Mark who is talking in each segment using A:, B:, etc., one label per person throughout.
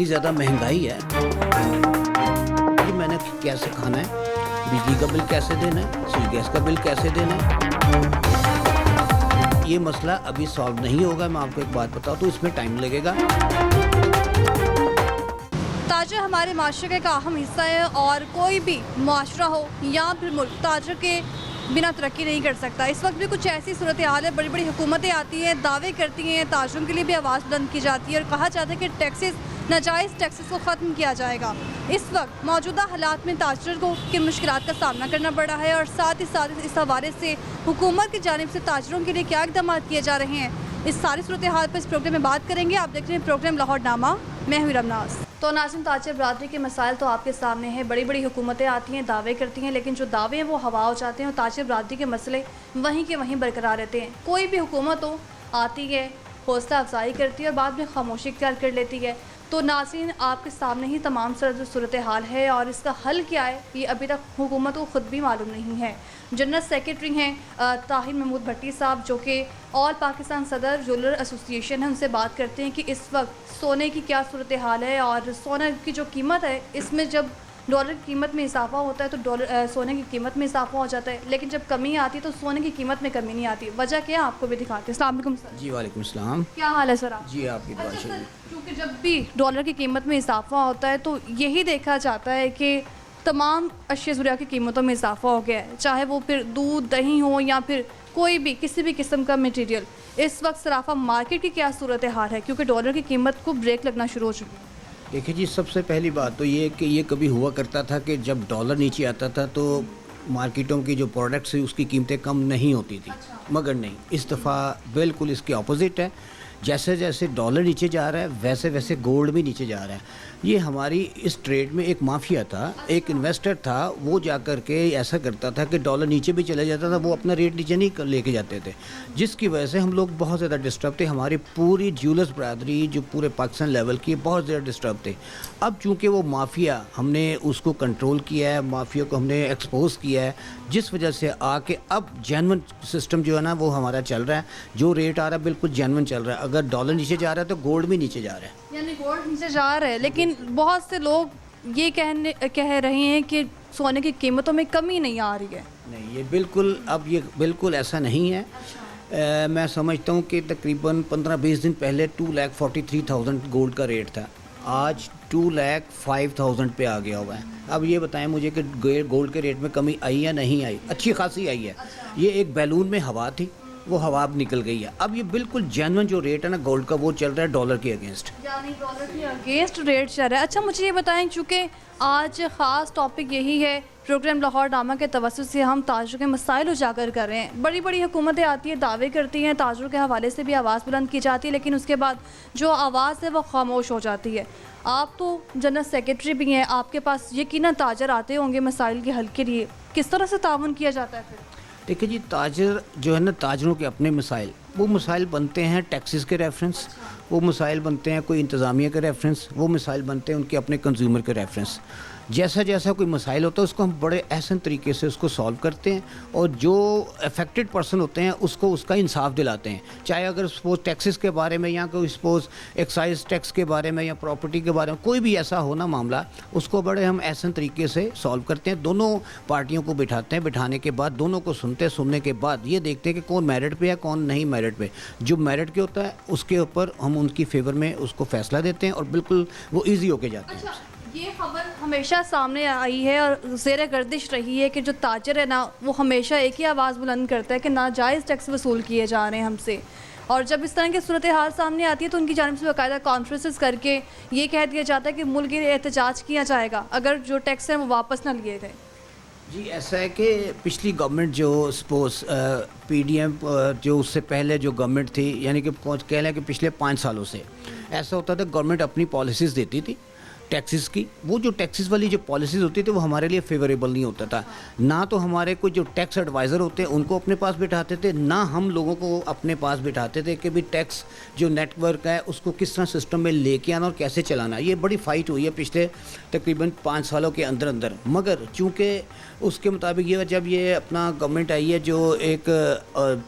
A: इतनी ज़्यादा महंगाई है कि मैंने कैसे खाना है, बिजली का बिल कैसे देना है, रसोई गैस का बिल कैसे देना है। ये मसला अभी सॉल्व नहीं होगा। मैं आपको एक बात बताऊँ तो इसमें टाइम लगेगा।
B: ताजर हमारे माशरे का एक अहम हिस्सा है और कोई भी माशरा हो या फिर मुल्क ताजर के बिना तरक्की नहीं कर सकता। इस वक्त भी कुछ ऐसी सूरत हाल है, बड़ी बड़ी हुकूमतें आती हैं, दावे करती हैं, ताजरों के लिए भी आवाज़ बुलंद की जाती है और कहा जाता है कि टैक्सेस, नाजायज़ टैक्सेस को ख़त्म किया जाएगा। इस वक्त मौजूदा हालात में ताजर को की मुश्किलात का सामना करना पड़ा है और साथ ही इस हवाले से हुकूमत की जानिब से ताजरों के लिए क्या इक़दाम किए जा रहे हैं, इस सारी सूरत हाल पर इस प्रोग्राम में बात करेंगे। आप देख रहे हैं प्रोग्राम लाहौर नामा, मैं हूं रमनाज। तो नाज़रीन, ताजर बरादरी के मसाइल तो आपके सामने हैं। बड़ी बड़ी हुकूमतें आती हैं, दावे करती हैं, लेकिन जो दावे हैं वो हवा हो जाते हैं और ताजर बरादरी के मसले वहीं के वहीं बरकरार रहते हैं। कोई भी हुकूमत हो, आती है, हौसला अफजाई करती है और बाद में खामोशी इख्तियार कर लेती है। तो नाज़रीन, आपके सामने ही तमाम सूरत हाल है और इसका हल क्या है ये अभी तक हुकूमत को ख़ुद भी मालूम नहीं है। जनरल सेक्रेटरी हैं ताहिर महमूद भट्टी साहब, जो कि ऑल पाकिस्तान सदर ज्वेलर एसोसिएशन है, उनसे बात करते हैं कि इस वक्त सोने की क्या सूरत हाल है और सोने की जो कीमत है, इसमें जब डॉलर की कीमत में इजाफा होता है तो सोने की कीमत में इजाफा हो जाता है, लेकिन जब कमी आती है तो सोने की कीमत में कमी नहीं आती। वजह क्या है आपको भी दिखाते हैं। अस्सलाम वालेकुम सर।
A: जी वालेकुम सलाम।
B: क्या हाल है सर आप?
A: जी आपकी दुआ
B: अच्छा
A: चाहिए।
B: सर, क्योंकि जब भी डॉलर की कीमत में इजाफा होता है तो यही देखा जाता है कि तमाम अशिया ज़रूरियात की कीमतों में इजाफा हो गया है, चाहे वो फिर दूध, दही हो या फिर कोई भी किसी भी किस्म का मटेरियल। इस वक्त सराफा मार्केट की क्या सूरत हाल है, क्योंकि डॉलर की कीमत को ब्रेक लगना शुरू हो चुकी है?
A: देखिए जी, सबसे पहली बात तो ये कि ये कभी हुआ करता था कि जब डॉलर नीचे आता था तो मार्केटों की जो प्रोडक्ट्स है उसकी कीमतें कम नहीं होती थी। मगर नहीं, इस दफ़ा बिल्कुल इसके ऑपोजिट है। जैसे जैसे डॉलर नीचे जा रहा है वैसे वैसे गोल्ड भी नीचे जा रहा है। ये हमारी इस ट्रेड में एक माफिया था, एक इन्वेस्टर था, वो जा कर के ऐसा करता था कि डॉलर नीचे भी चले जाता था, वो अपना रेट नीचे नहीं लेके जाते थे, जिसकी वजह से हम लोग बहुत ज़्यादा डिस्टर्ब थे। हमारी पूरी ज्वेलर्स बरादरी जो पूरे पाकिस्तान लेवल की बहुत ज़्यादा डिस्टर्ब थे। अब चूँकि वो माफिया, हमने उसको कंट्रोल किया है, माफिया को हमने एक्सपोज किया है, जिस वजह से आके अब जेन्युइन सिस्टम जो है ना वो हमारा चल रहा है। जो रेट आ रहा है बिल्कुल जेन्युइन चल रहा है। अगर डॉलर नीचे जा रहा है तो गोल्ड भी नीचे जा रहा है।
B: यानी गोल्ड नीचे जा रहा है, लेकिन बहुत से लोग ये कह रहे हैं कि सोने की कीमतों में कमी नहीं आ रही है।
A: नहीं, ये बिल्कुल ऐसा नहीं है। मैं समझता हूँ कि तकरीबन 15-20 दिन पहले 2,43,000 गोल्ड का रेट था, आज 2,05,000 पे आ गया हुआ है। अब ये बताएं मुझे कि गोल्ड के रेट में कमी आई या नहीं आई? अच्छी खासी आई है। ये एक बैलून में हवा थी, वो हवा अब निकल गई है। अब ये बिल्कुल जेन्युइन जो रेट है ना गोल्ड का, वो चल रहा है डॉलर के अगेंस्ट।
B: यानी डॉलर के अगेंस्ट रेट चल रहा है। अच्छा, मुझे ये बताएं, चूँकि आज ख़ास टॉपिक यही है, प्रोग्राम लाहौर नामा के तवज्जुह से हम ताजरों के मसाइल उजागर कर रहे हैं। बड़ी बड़ी हुकूमतें आती हैं, दावे करती हैं, ताजरों के हवाले से भी आवाज़ बुलंद की जाती है, लेकिन उसके बाद जो आवाज़ है वो खामोश हो जाती है। आप तो जनरल सेक्रेटरी भी हैं, आपके पास यकीनन ताजर आते होंगे मसाइल के हल के लिए, किस तरह से ताउन किया जाता है फिर?
A: देखिए जी, ताजर जो है ना, ताजरों के अपने मसाइल, वो मसाइल बनते हैं टैक्सेस के रेफरेंस, वो मसाइल बनते हैं कोई इंतज़ामिया के रेफरेंस, वो मसाइल बनते हैं उनके अपने कंज्यूमर के रेफरेंस। जैसा जैसा कोई मसाइल होता है उसको हम बड़े एहसन तरीके से उसको सॉल्व करते हैं और जो अफेक्टेड पर्सन होते हैं उसको उसका इंसाफ दिलाते हैं। चाहे अगर सपोज टैक्सेस के बारे में या कोई सपोज एक्साइज टैक्स के बारे में या प्रॉपर्टी के बारे में कोई भी ऐसा हो ना मामला, उसको बड़े हम एहसन तरीके से सॉल्व करते हैं। दोनों पार्टियों को बिठाते हैं, बिठाने के बाद दोनों को सुनने के बाद ये देखते हैं कि कौन मेरिट पे है कौन नहीं मेरिट पे। जो मेरिट के होता है उसके ऊपर हम उनकी फेवर में उसको फैसला देते हैं और बिल्कुल वो ईजी होके जाते हैं।
B: ये खबर हमेशा सामने आई है और ज़ेर गर्दिश रही है कि जो ताजर है ना वो हमेशा एक ही आवाज़ बुलंद करता है कि नाजायज़ टैक्स वसूल किए जा रहे हैं हमसे, और जब इस तरह की सूरत हाल सामने आती है तो उनकी जानिब से बाकायदा कॉन्फ्रेंसेस करके ये कह दिया जाता है कि मुल्क के लिए एहतजाज किया जाएगा अगर जो टैक्स हैं वो वापस ना लिए गए।
A: जी, ऐसा है कि पिछली गवर्नमेंट जो सपोज PDM जो उससे पहले जो गवर्नमेंट थी, यानी कि कह लें कि पिछले 5 सालों से ऐसा होता था, गवर्नमेंट अपनी पॉलिसीज़ देती थी, टैक्सेस की, वो जो टैक्सेस वाली जो पॉलिसीज़ होती थी वो हमारे लिए फेवरेबल नहीं होता था। ना तो हमारे कोई जो टैक्स एडवाइज़र होते हैं उनको अपने पास बिठाते थे, ना हम लोगों को अपने पास बिठाते थे कि भी टैक्स जो नेटवर्क है उसको किस तरह सिस्टम में लेके आना और कैसे चलाना। ये बड़ी फ़ाइट हुई है पिछले तकरीबन 5 सालों के अंदर अंदर। मगर चूँकि उसके मुताबिक ये जब ये अपना गवर्नमेंट आई है जो एक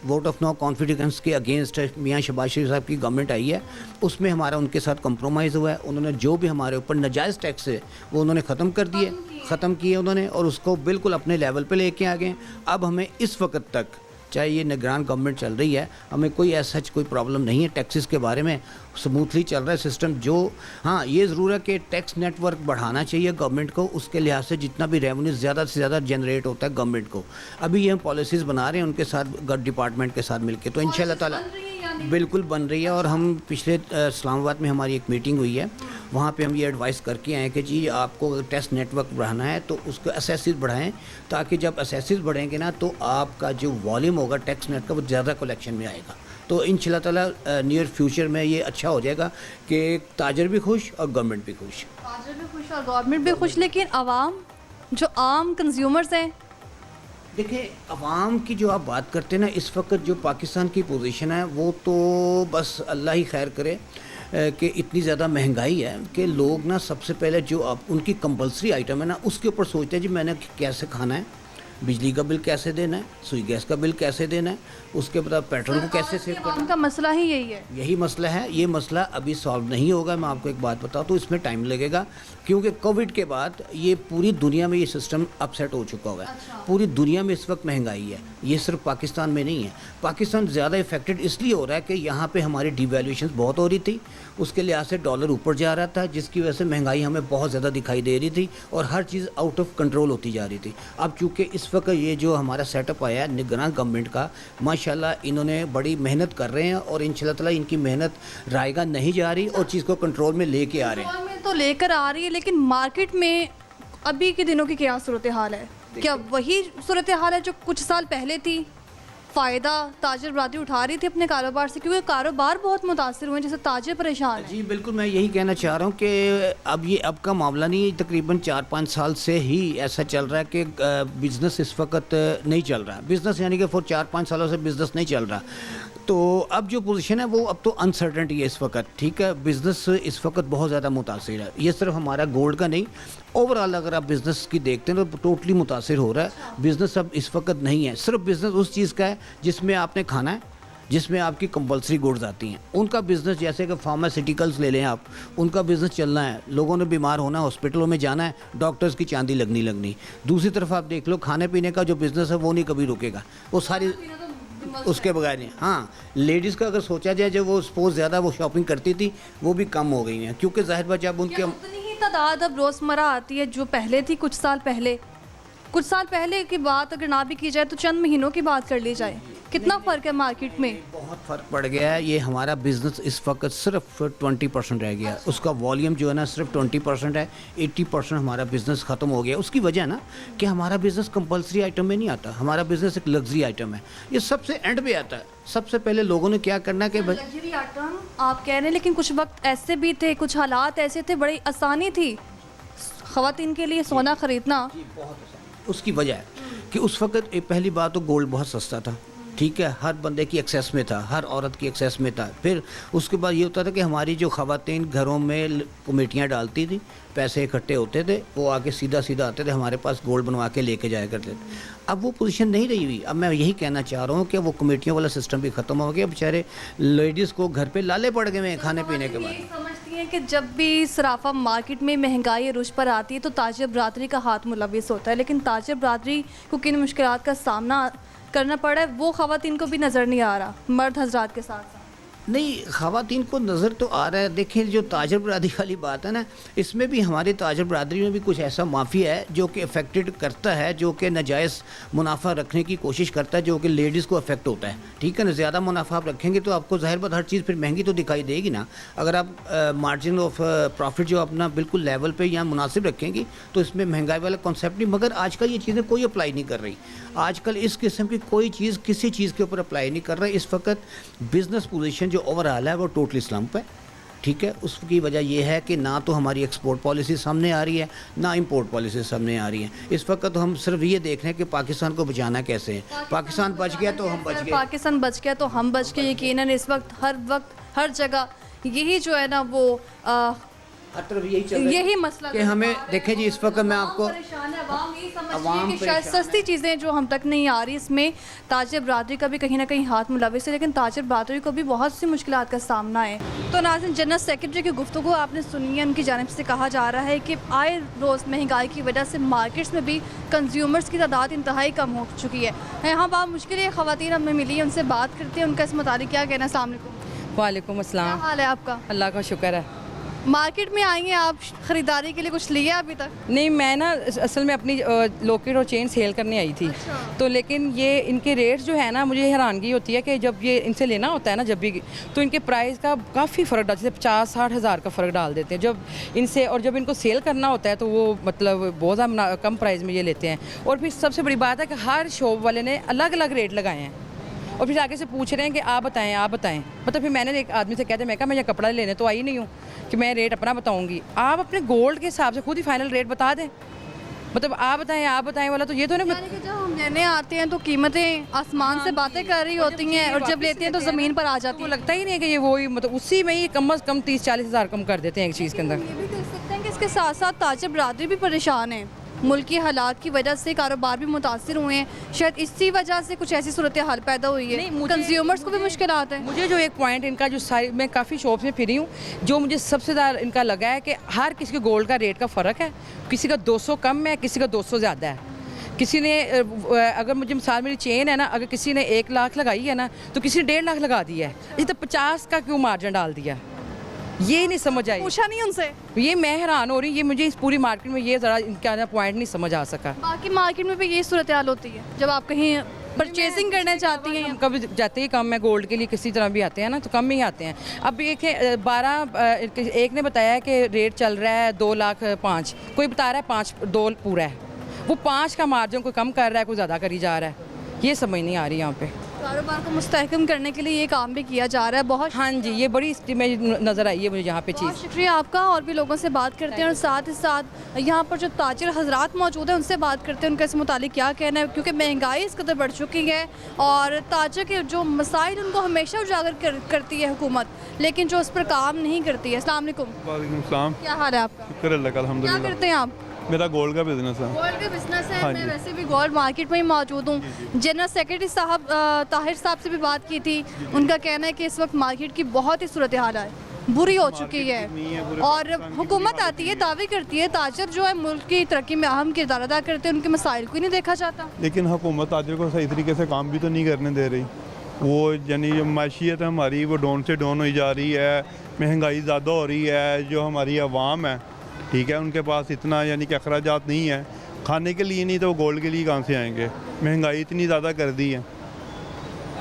A: वोट ऑफ नो कॉन्फिडेंस के अगेंस्ट मियाँ शहबाज शरीफ साहब की गवर्नमेंट आई है, उसमें हमारा उनके साथ कंप्रोमाइज़ हुआ है। उन्होंने जो भी हमारे ऊपर नाजायज़ टैक्स है वो उन्होंने ख़त्म किए उन्होंने, और उसको बिल्कुल अपने लेवल पे लेके आ गए। अब हमें इस वक्त तक, चाहे ये निगरान गवर्नमेंट चल रही है, हमें कोई ऐसा कोई प्रॉब्लम नहीं है टैक्सेस के बारे में, स्मूथली चल रहा है सिस्टम। जो हाँ ये ज़रूर है कि टैक्स नेटवर्क बढ़ाना चाहिए गवर्नमेंट को, उसके लिहाज से जितना भी रेवेन्यू ज़्यादा से ज़्यादा जनरेट होता है गवर्नमेंट को। अभी ये हम पॉलिसीज़ बना रहे हैं उनके साथ, डिपार्टमेंट के साथ मिलकर, तो इंशाल्लाह ताला बिल्कुल बन रही है। और हम पिछले इस्लामाबाद में हमारी एक मीटिंग हुई है, वहाँ पे हम ये एडवाइस करके आए कि जी आपको अगर टेस्ट नेटवर्क बढ़ाना है तो उसको असेसिस बढ़ाएं, ताकि जब असेसिस बढ़ेंगे ना तो आपका जो वॉल्यूम होगा टैक्स नेट का वो ज़्यादा कलेक्शन में आएगा। तो इंशाल्लाह ताला नियर फ्यूचर में ये अच्छा हो जाएगा कि ताजर भी खुश और गवर्नमेंट भी खुश।
B: ताजर भी खुश और गवर्नमेंट भी खुश, लेकिन आवाम जो आम कंज्यूमर्स हैं,
A: देखिए अवाम की जो आप बात करते हैं ना, इस वक्त जो पाकिस्तान की पोजीशन है वो तो बस अल्लाह ही खैर करे कि इतनी ज़्यादा महंगाई है कि लोग ना सबसे पहले जो अब उनकी कंपलसरी आइटम है ना उसके ऊपर सोचते हैं जी मैंने कैसे खाना है, बिजली का बिल कैसे देना है, सुई गैस का बिल कैसे देना है, उसके बाद पेट्रोल को कैसे सेव करना है।
B: उनका मसला ही यही
A: मसला है। ये मसला अभी सॉल्व नहीं होगा। मैं आपको एक बात बताऊँ तो इसमें टाइम लगेगा, क्योंकि कोविड के बाद ये पूरी दुनिया में ये सिस्टम अपसेट हो चुका हुआ है। पूरी दुनिया में इस वक्त महंगाई है, ये सिर्फ पाकिस्तान में नहीं है। पाकिस्तान ज़्यादा इफेक्टेड इसलिए हो रहा है कि यहाँ पे हमारी डिवैल्यूएशन बहुत हो रही थी, उसके लिहाज से डॉलर ऊपर जा रहा था, जिसकी वजह से महंगाई हमें बहुत ज़्यादा दिखाई दे रही थी और हर चीज़ आउट ऑफ कंट्रोल होती जा रही थी। अब चूँकि इस वक्त ये जो हमारा सेटअप आया है निगरान गवर्नमेंट का, माशाल्लाह इन्होंने बड़ी मेहनत कर रहे हैं और इंशाल्लाह ताला इनकी मेहनत रायगा नहीं जा रही और चीज़ को कंट्रोल में लेके आ रहे हैं।
B: तो लेकर आ रही है, लेकिन मार्केट में अभी के दिनों की क्या सूरत हाल है? क्या वही सूरत हाल है जो कुछ साल पहले थी? फ़ायदा ताजर बरादरी उठा रही थी अपने कारोबार से, क्योंकि कारोबार बहुत मुतासिर हुए, जैसे ताजर परेशान है।
A: जी बिल्कुल, मैं यही कहना चाह रहा हूँ कि अब का मामला नहीं, तकरीबन 4-5 साल से ही ऐसा चल रहा है कि बिज़नेस इस वक्त नहीं चल रहा। बिज़नेस यानी कि 4-5 सालों से बिज़नेस नहीं चल रहा। तो अब जो पोजीशन है वो अब तो अनसर्टेनिटी है इस वक्त, ठीक है। बिज़नेस इस वक्त बहुत ज़्यादा मुतासिर है। ये सिर्फ हमारा गोल्ड का नहीं, ओवरऑल अगर आप बिज़नेस की देखते हैं तो टोटली मुतासिर हो रहा है। बिज़नेस अब इस वक्त नहीं है। सिर्फ बिज़नेस उस चीज़ का है जिसमें आपने खाना है, जिसमें आपकी कंपलसरी गुड्स आती हैं, उनका बिज़नेस। जैसे कि फार्मास्यूटिकल्स ले लें आप, उनका बिज़नेस चलना है, लोगों ने बीमार होना है, हॉस्पिटलों में जाना है, डॉक्टर्स की चांदी लगनी। दूसरी तरफ आप देख लो खाने पीने का जो बिज़नेस है वो नहीं कभी रुकेगा, वो सारी उसके बगैर नहीं। हाँ, लेडीज़ का अगर सोचा जाए जो वो सपोज ज़्यादा वो शॉपिंग करती थी वो भी कम हो गई हैं, क्योंकि जाहिर बात जब उनके
B: उतनी ही तादाद अब रोज़मर्रा आती है जो पहले थी। कुछ साल पहले की बात अगर ना भी की जाए तो चंद महीनों की बात कर ली जाए, कितना फ़र्क है मार्केट में?
A: बहुत फ़र्क पड़ गया है। ये हमारा बिज़नेस इस वक्त सिर्फ 20% रह गया। उसका वॉल्यूम जो है ना सिर्फ 20% है। 80% हमारा बिज़नेस ख़त्म हो गया। उसकी वजह ना कि हमारा बिज़नेस कंपलसरी आइटम में नहीं आता, हमारा बिज़नेस एक लग्जरी आइटम है, ये सबसे एंड पे आता है। सबसे पहले लोगों ने क्या करना कि
B: लग्जरी आइटम आप कह रहे हैं, लेकिन कुछ वक्त ऐसे भी थे, कुछ हालात ऐसे थे, बड़ी आसानी थी ख़वातीन के लिए सोना ख़रीदना।
A: उसकी वजह है कि उस वक्त पहली बात तो गोल्ड बहुत सस्ता था, ठीक है, हर बंदे की एक्सेस में था, हर औरत की एक्सेस में था। फिर उसके बाद ये होता था कि हमारी जो ख़वातीन घरों में कमेटियाँ डालती थी, पैसे इकट्ठे होते थे, वो आके सीधा आते थे हमारे पास, गोल्ड बनवा के लेके जाया करते थे। अब वो पोजीशन नहीं रही हुई। अब मैं यही कहना चाह रहा हूँ कि वो कमेटियों वाला सिस्टम भी ख़त्म हो गया। बेचारे लेडीज़ को घर पे लाले पड़ गए हैं खाने पीने के बाद।
B: समझती हैं कि जब भी सराफा मार्केट में महंगाई रुझ पर आती है तो ताजर बरादरी का हाथ मुलविस होता है, लेकिन ताजर बरादरी को किन मुश्किलात का सामना करना पड़ा है वो ख़वातीन को भी नज़र नहीं आ रहा, मर्द हजरात के साथ साथ।
A: नहीं, ख़वातीन को नज़र तो आ रहा है। देखिए जो ताजर बरादरी वाली बात है ना, इसमें भी हमारी ताजर बरादरी में भी कुछ ऐसा माफिया है जो कि अफेक्टेड करता है, जो कि नाजायज़ मुनाफा रखने की कोशिश करता है, जो कि लेडीज़ को अफेक्ट होता है, ठीक है ना। ज़्यादा मुनाफा आप रखेंगे तो आपको ज़ाहिर बात हर चीज़ फिर महंगी तो दिखाई देगी ना। अगर आप मार्जिन ऑफ प्रॉफिट जो अपना बिल्कुल लेवल पे या मुनासिब रखेंगी तो इसमें महंगाई वाला कॉन्सेप्ट नहीं। मगर आजकल ये चीज़ें कोई अप्लाई नहीं कर रही। आजकल इस किस्म की कोई चीज़ किसी चीज़ के ऊपर अप्लाई नहीं कर रहा है। इस वक्त बिज़नेस पोजीशन जो ओवरऑल है वो टोटली स्लम्प है, ठीक है, उसकी वजह यह है कि ना तो हमारी एक्सपोर्ट पॉलिसी सामने आ रही है, ना इंपोर्ट पॉलिसी सामने आ रही है। इस वक्त तो हम सिर्फ ये देख रहे हैं कि पाकिस्तान को बचाना कैसे है। पाकिस्तान बच गया तो हम बच गए।
B: पाकिस्तान बच गया तो हम बच गए। यकीनन इस वक्त हर जगह यही जो है ना वो
A: हर तरफ यही चल रहा है
B: यही मसला
A: कि हमें देखें जी, इस वक्त मैं आपको
B: परेशान है अवाम, यही समझ रही
A: अवाम
B: है कि शायद
A: परेशान
B: सस्ती चीज़ें जो हम तक नहीं आ रही, इसमें ताजिर बरादरी का भी कहीं ना कहीं हाथ मुलविस है, लेकिन ताजिर बरादरी को भी बहुत सी मुश्किलात का सामना है। तो नाज़रीन, जनरल सेक्रेटरी की गुफ्तगू आपने सुनी है। उनकी जानिब से कहा जा रहा है कि आए रोज़ महंगाई की वजह से मार्केट्स में भी कंज्यूमर्स की तादाद इंतहाई कम हो चुकी है। यहाँ बात मुश्किल ख़वातीन हमें मिली है, उनसे बात करते हैं, उनका इस मुताबिक क्या कहना है। अस्सलाम वालेकुम।
C: वालेकुम
B: क्या
C: अस्सलाम।
B: हाल है आपका?
C: अल्लाह का शुक्र है।
B: मार्केट में आई हैं आप, ख़रीदारी के लिए कुछ लिया अभी तक?
C: नहीं, मैं ना असल में अपनी लॉकेट और चेन सेल करने आई थी।
B: अच्छा।
C: तो लेकिन ये इनके रेट्स जो है ना, मुझे हैरानगी होती है कि जब ये इनसे लेना होता है ना जब भी, तो इनके प्राइस का काफ़ी फ़र्क डाल, जैसे 50-60 हज़ार का फ़र्क डाल देते हैं जब इनसे, और जब इनको सेल करना होता है तो वो मतलब बहुत ज़्यादा कम प्राइस में ये लेते हैं। और फिर सबसे बड़ी बात है कि हर शॉप वाले ने अलग अलग रेट लगाए हैं और फिर आगे से पूछ रहे हैं कि आप बताएं। मतलब फिर मैंने एक आदमी से कहते, मैं कहा मैं यहाँ कपड़ा लेने तो आई नहीं हूँ कि मैं रेट अपना बताऊँगी, आप अपने गोल्ड के हिसाब से खुद ही फाइनल रेट बता दें। मतलब आप बताएं वाला तो ये तो नहीं।
B: यानी कि जब हम लेने आते हैं तो कीमतें आसमान से बातें कर रही होती हैं, और जब लेते हैं तो ज़मीन पर आ जाती
C: वो
B: है।
C: लगता ही नहीं है कि ये वही, मतलब उसी में ही कम से कम 30-40 हज़ार कम कर देते हैं एक चीज़ के अंदर।
B: ये भी कह सकते हैं कि इसके साथ साथ ताजिर बरादरी भी परेशान है। मुल्की हालात की वजह से कारोबार भी मुतासिर हुए हैं, शायद इसी वजह से कुछ ऐसी सूरत हाल पैदा हुई है। कंज्यूमर्स को भी मुश्किल आते हैं।
C: मुझे जो एक पॉइंट इनका जो सारी, मैं काफ़ी शॉप्स में फिरी हूँ, जो मुझे सबसे ज़्यादा इनका लगा है कि हर किसी के गोल्ड का रेट का फ़र्क है। किसी का 200 कम है, किसी का 200 ज़्यादा है। किसी ने अगर मुझे मिसाल, मेरी चेन है ना, अगर किसी ने 1 लाख लगाई है ना तो किसी ने 1.5 लाख लगा दिया है। इस तो 50 का क्यों मार्जिन डाल दिया, ये नहीं समझ आई।
B: पूछा नहीं उनसे?
C: ये मैं हैरान हो रही, ये मुझे इस पूरी मार्केट में ये ज़रा इनका पॉइंट नहीं समझ आ सका।
B: बाकी मार्केट में भी यही सूरत हाल होती है जब आप कहीं परचेजिंग करना चाहती हैं।
C: हम कभी जाते ही कम है, गोल्ड के लिए किसी तरह भी आते हैं ना तो कम ही आते हैं। अब एक 12 एक ने बताया कि रेट चल रहा है 2,05,000, कोई बता रहा है 5-2 पूरा है। वो 5 का मार्जिन कोई कम कर रहा है, कोई ज़्यादा करी जा रहा है, ये समझ नहीं आ रही यहाँ पे।
B: कारोबार को मुस्तहकम करने के लिए ये काम भी किया जा रहा है बहुत।
C: हाँ जी, ये बड़ी नज़र आई है मुझे यहाँ पे चीज़।
B: बहुत शुक्रिया आपका। और भी लोगों से बात करते हैं और साथ ही साथ यहाँ पर जो ताजिर हजरात मौजूद हैं उनसे बात करते हैं, उनका इस मुतालिक क्या कहना है, क्योंकि महंगाई इस कदर बढ़ चुकी है और ताजिर के जो मसाइल उनको हमेशा उजागर करती है हुकूमत, लेकिन जो उस पर काम नहीं करती है। अस्सलाम वालेकुम।
D: वालेकुम सलाम।
B: क्या हाल है आपका?
D: शुक्र अल्लाह का,
B: क्या
D: अल्हम्दुलिल्लाह।
B: करते हैं आप?
D: मेरा गोल्ड का बिजनेस है।
B: गोल्ड का बिजनेस है।
D: हाँ
B: मैं
D: जी।
B: वैसे भी गोल्ड मार्केट में ही मौजूद हूँ। जनरल सेक्रेटरी साहब ताहिर साहब से भी बात की थी, उनका कहना है कि इस वक्त मार्केट की बहुत ही सूरत हाल है, बुरी हो चुकी है और हुकूमत आती है, दावे करती है, ताजर जो है मुल्क की तरक्की में अहम किरदार अदा करते हैं, उनके मसाइल को ही नहीं देखा जाता।
D: लेकिन हुकूमत ताजिर को सही तरीके से काम भी तो नहीं करने दे रही। वो यानी जो माशियत है हमारी वो डाउन से डाउन हो जा रही है, महंगाई ज़्यादा हो रही है। जो हमारी आवाम है, ठीक है, उनके पास इतना यानी कि अखराजात नहीं है खाने के लिए, नहीं तो वो गोल्ड के लिए कहाँ से आएंगे। महंगाई इतनी ज़्यादा कर दी है,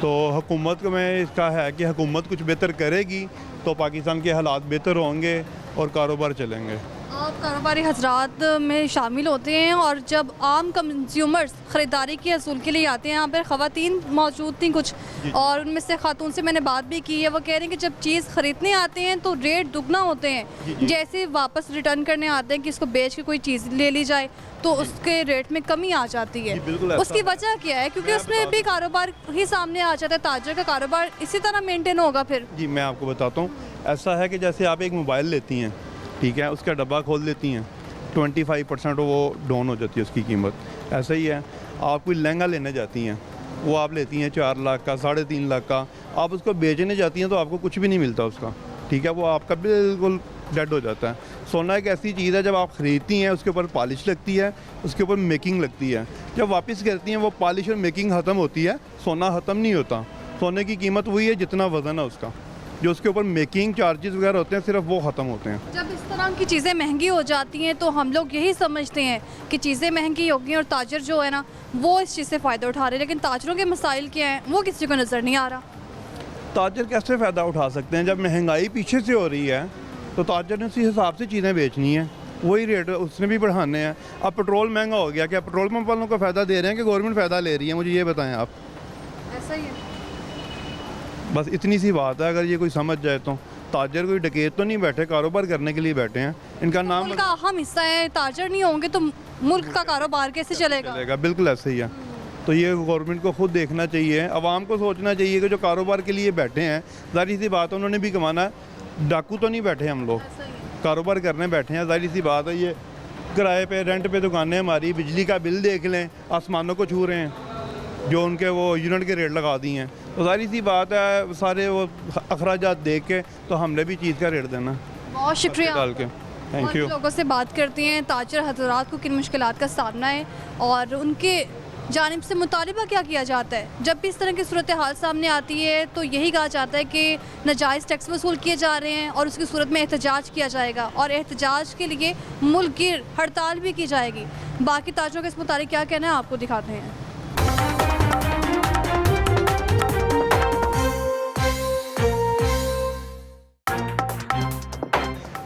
D: तो हुकूमत को मैं इसका है कि हुकूमत कुछ बेहतर करेगी तो पाकिस्तान के हालात बेहतर होंगे और कारोबार चलेंगे।
B: आप कारोबारी हजरात में शामिल होते हैं और जब आम कंज्यूमर्स ख़रीदारी के असूल के लिए आते हैं, यहाँ पर ख़वातीन मौजूद थी कुछ, और उनमें से खातून से मैंने बात भी की है, वो कह रही हैं कि जब चीज़ ख़रीदने आते हैं तो रेट दुगना होते हैं, जैसे वापस रिटर्न करने आते हैं कि इसको बेच के कोई चीज़ ले ली जाए तो उसके रेट में कमी आ जाती है। उसकी वजह क्या है? क्योंकि उसमें भी कारोबार ही सामने आ जाता है, ताजर का कारोबार इसी तरह मेंटेन होगा फिर।
D: जी मैं आपको बताता हूँ, ऐसा है कि जैसे आप एक मोबाइल लेती हैं, ठीक है, उसका डब्बा खोल देती हैं, 25% वो डाउन हो जाती है उसकी कीमत। ऐसा ही है, आप कोई लहंगा लेने जाती हैं, वो आप लेती हैं 4 लाख का, 3.5 लाख का, आप उसको बेचने जाती हैं तो आपको कुछ भी नहीं मिलता उसका, ठीक है, वो आपका बिल्कुल डेड हो जाता है। सोना एक ऐसी चीज़ है, जब आप ख़रीदती हैं उसके ऊपर पॉलिश लगती है, उसके ऊपर मेकिंग लगती है, जब वापस करती हैं वो पॉलिश और मेकिंग ख़त्म होती है, सोना ख़त्म नहीं होता। सोने की कीमत वही है जितना वज़न है उसका, जो उसके ऊपर मेकिंग चार्जेस वगैरह होते हैं सिर्फ वो ख़त्म होते हैं।
B: जब इस तरह की चीज़ें महंगी हो जाती हैं तो हम लोग यही समझते हैं कि चीज़ें महंगी हो गई और ताजर जो है ना वो इस चीज़ से फ़ायदा उठा रहे हैं, लेकिन ताजरों के मसाइल क्या हैं वो किसी को नज़र नहीं आ रहा।
D: ताजर कैसे फ़ायदा उठा सकते हैं? जब महंगाई पीछे से हो रही है तो ताजर ने उसी हिसाब से चीज़ें बेचनी है, वही रेट उसने भी बढ़ाने हैं। अब पेट्रोल महंगा हो गया, क्या पेट्रोल पंप वालों को फ़ायदा दे रहे हैं कि गवर्नमेंट फ़ायदा ले रही है? मुझे ये बताएं आप।
B: ऐसा ही है।
D: बस इतनी सी बात है, अगर ये कोई समझ जाए तो ताजर कोई डकैत तो नहीं बैठे, कारोबार करने के लिए बैठे हैं। इनका नाम
B: मुल्क का अहम हिस्सा है, ताजर नहीं होंगे तो मुल्क का कारोबार कैसे चलेगा?
D: चलेगा, बिल्कुल ऐसे ही है। तो ये गवर्नमेंट को खुद देखना चाहिए, आवाम को सोचना चाहिए कि जो कारोबार के लिए बैठे हैं, ज़ाहिर सी बात है उन्होंने भी कमाना है। डाकू तो नहीं बैठे हम लोग, कारोबार करने बैठे हैं। ज़ाहिर सी बात है ये किराए पे, रेंट पे दुकानें हमारी, बिजली का बिल देख लें, आसमानों को छू रहे हैं जो उनके वो यूनिट के रेट लगा दिए हैं। तो ज़ाहिर सी बात है सारे वो अखराजात देख के तो हमने भी चीज़ का रेट देना।
B: बहुत शुक्रिया।
D: डाल के थैंक
B: और
D: यू।
B: लोगों से बात करते हैं ताजर हजरात को किन मुश्किलात का सामना है और उनके जानिब से मुतालिबा क्या किया जाता है। जब भी इस तरह की सूरत हाल सामने आती है तो यही कहा जाता है कि नाजायज़ टैक्स वसूल किए जा रहे हैं और उसकी सूरत में एहतजाज किया जाएगा और एहतजाज के लिए मुल्क गिर हड़ताल भी की जाएगी। बाकी ताजरों के इस मुताबिक क्या कहना है आपको दिखाते हैं।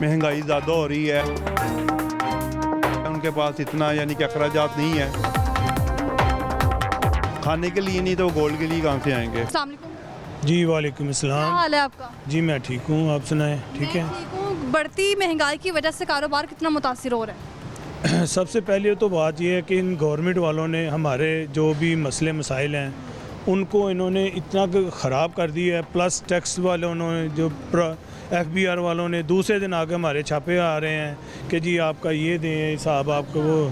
D: महंगाई ज़्यादा हो रही है, उनके पास इतना यानी कि अखराजात नहीं है, खाने के लिए नहीं तो गोल्ड के लिए कहाँ से आएंगे।
B: अस्सलाम वालेकुम।
E: जी वालेकुम
B: क्या
E: अस्सलाम।
B: हाल है आपका?
E: जी मैं ठीक हूँ, आप सुनाएं ठीक है।
B: मैं ठीक हूँ। बढ़ती महंगाई की वजह से कारोबार कितना मुतासिर हो रहा है?
E: सबसे पहले तो बात यह है कि इन गवर्नमेंट वालों ने हमारे जो भी मसले मसाइल हैं उनको इन्होंने इतना ख़राब कर दिया है। प्लस टैक्स वालों ने जो FBI वालों ने दूसरे दिन आके हमारे छापे आ रहे हैं कि जी आपका ये दें हिसाब, आपको वो।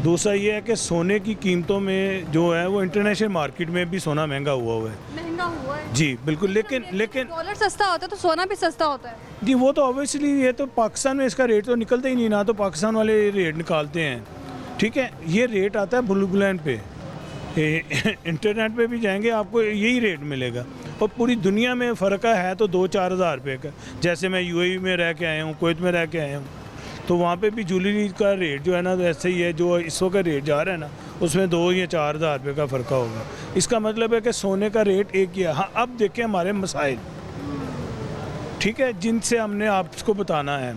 E: दूसरा ये है कि सोने की कीमतों में जो है वो इंटरनेशनल मार्केट में भी सोना महंगा हुआ है।
B: महंगा हुआ है
E: जी बिल्कुल, लेकिन
B: डॉलर सस्ता होता है तो सोना भी सस्ता होता है।
E: जी वो तो ऑब्वियसली ये तो पाकिस्तान में इसका रेट तो निकलता ही नहीं, ना तो पाकिस्तान वाले रेट निकालते हैं। ठीक है, ये रेट आता है ब्लू लैंड पे, इंटरनेट पे भी जाएंगे आपको यही रेट मिलेगा। और पूरी दुनिया में फ़र्क है तो 2-4 हज़ार रुपये का। जैसे मैं UAE में रह के आया हूँ, कुवैत में रह के आया हूँ, तो वहाँ पे भी ज्वेलरी का रेट जो है ना तो ऐसे ही है, जो इस वक्त रेट जा रहा है ना उसमें 2 या 4 हज़ार रुपये का फ़र्क होगा। इसका मतलब है कि सोने का रेट एक ही है। हाँ, अब देखें हमारे मसाइल, ठीक है, जिनसे हमने आपको बताना है।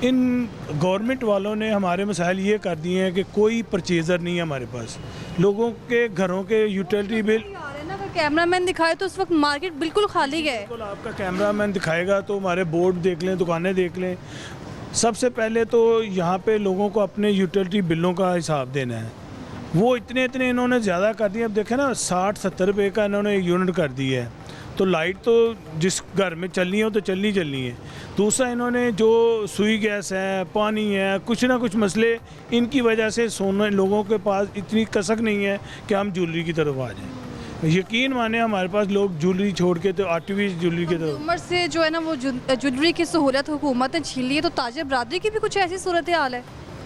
E: इन गवर्नमेंट वालों ने हमारे मसाइल ये कर दिए हैं कि कोई परचेज़र नहीं है हमारे पास। लोगों के घरों के यूटिलिटी बिल,
B: अगर कैमरामैन दिखाए तो उस वक्त मार्केट बिल्कुल खाली है।
E: बिल्कुल आपका कैमरामैन दिखाएगा तो हमारे बोर्ड देख लें, दुकानें देख लें। सबसे पहले तो यहाँ पे लोगों को अपने यूटिलिटी बिलों का हिसाब देना है, वो इतने इन्होंने ज़्यादा कर दिए। अब देखें ना 60-70 रुपये का इन्होंने यूनिट कर दिया है, तो लाइट तो जिस घर में चलनी हो तो चलनी है। दूसरा इन्होंने जो सुई गैस है, पानी है, कुछ ना कुछ मसले इनकी वजह से सोने लोगों के पास इतनी कसक नहीं है कि हम ज्वेलरी की तरफ आ जाएं। यकीन माने हमारे पास लोग ज्वेलरी छोड़ के तो आर्टिफिशियल ज्वेलरी की तरफ।
B: उम्र से जो है ना वो ज्वेलरी की सहूलत हुकूमत ने छीन ली है, तो ताजर बरादरी की भी कुछ ऐसी सूरत हाल है।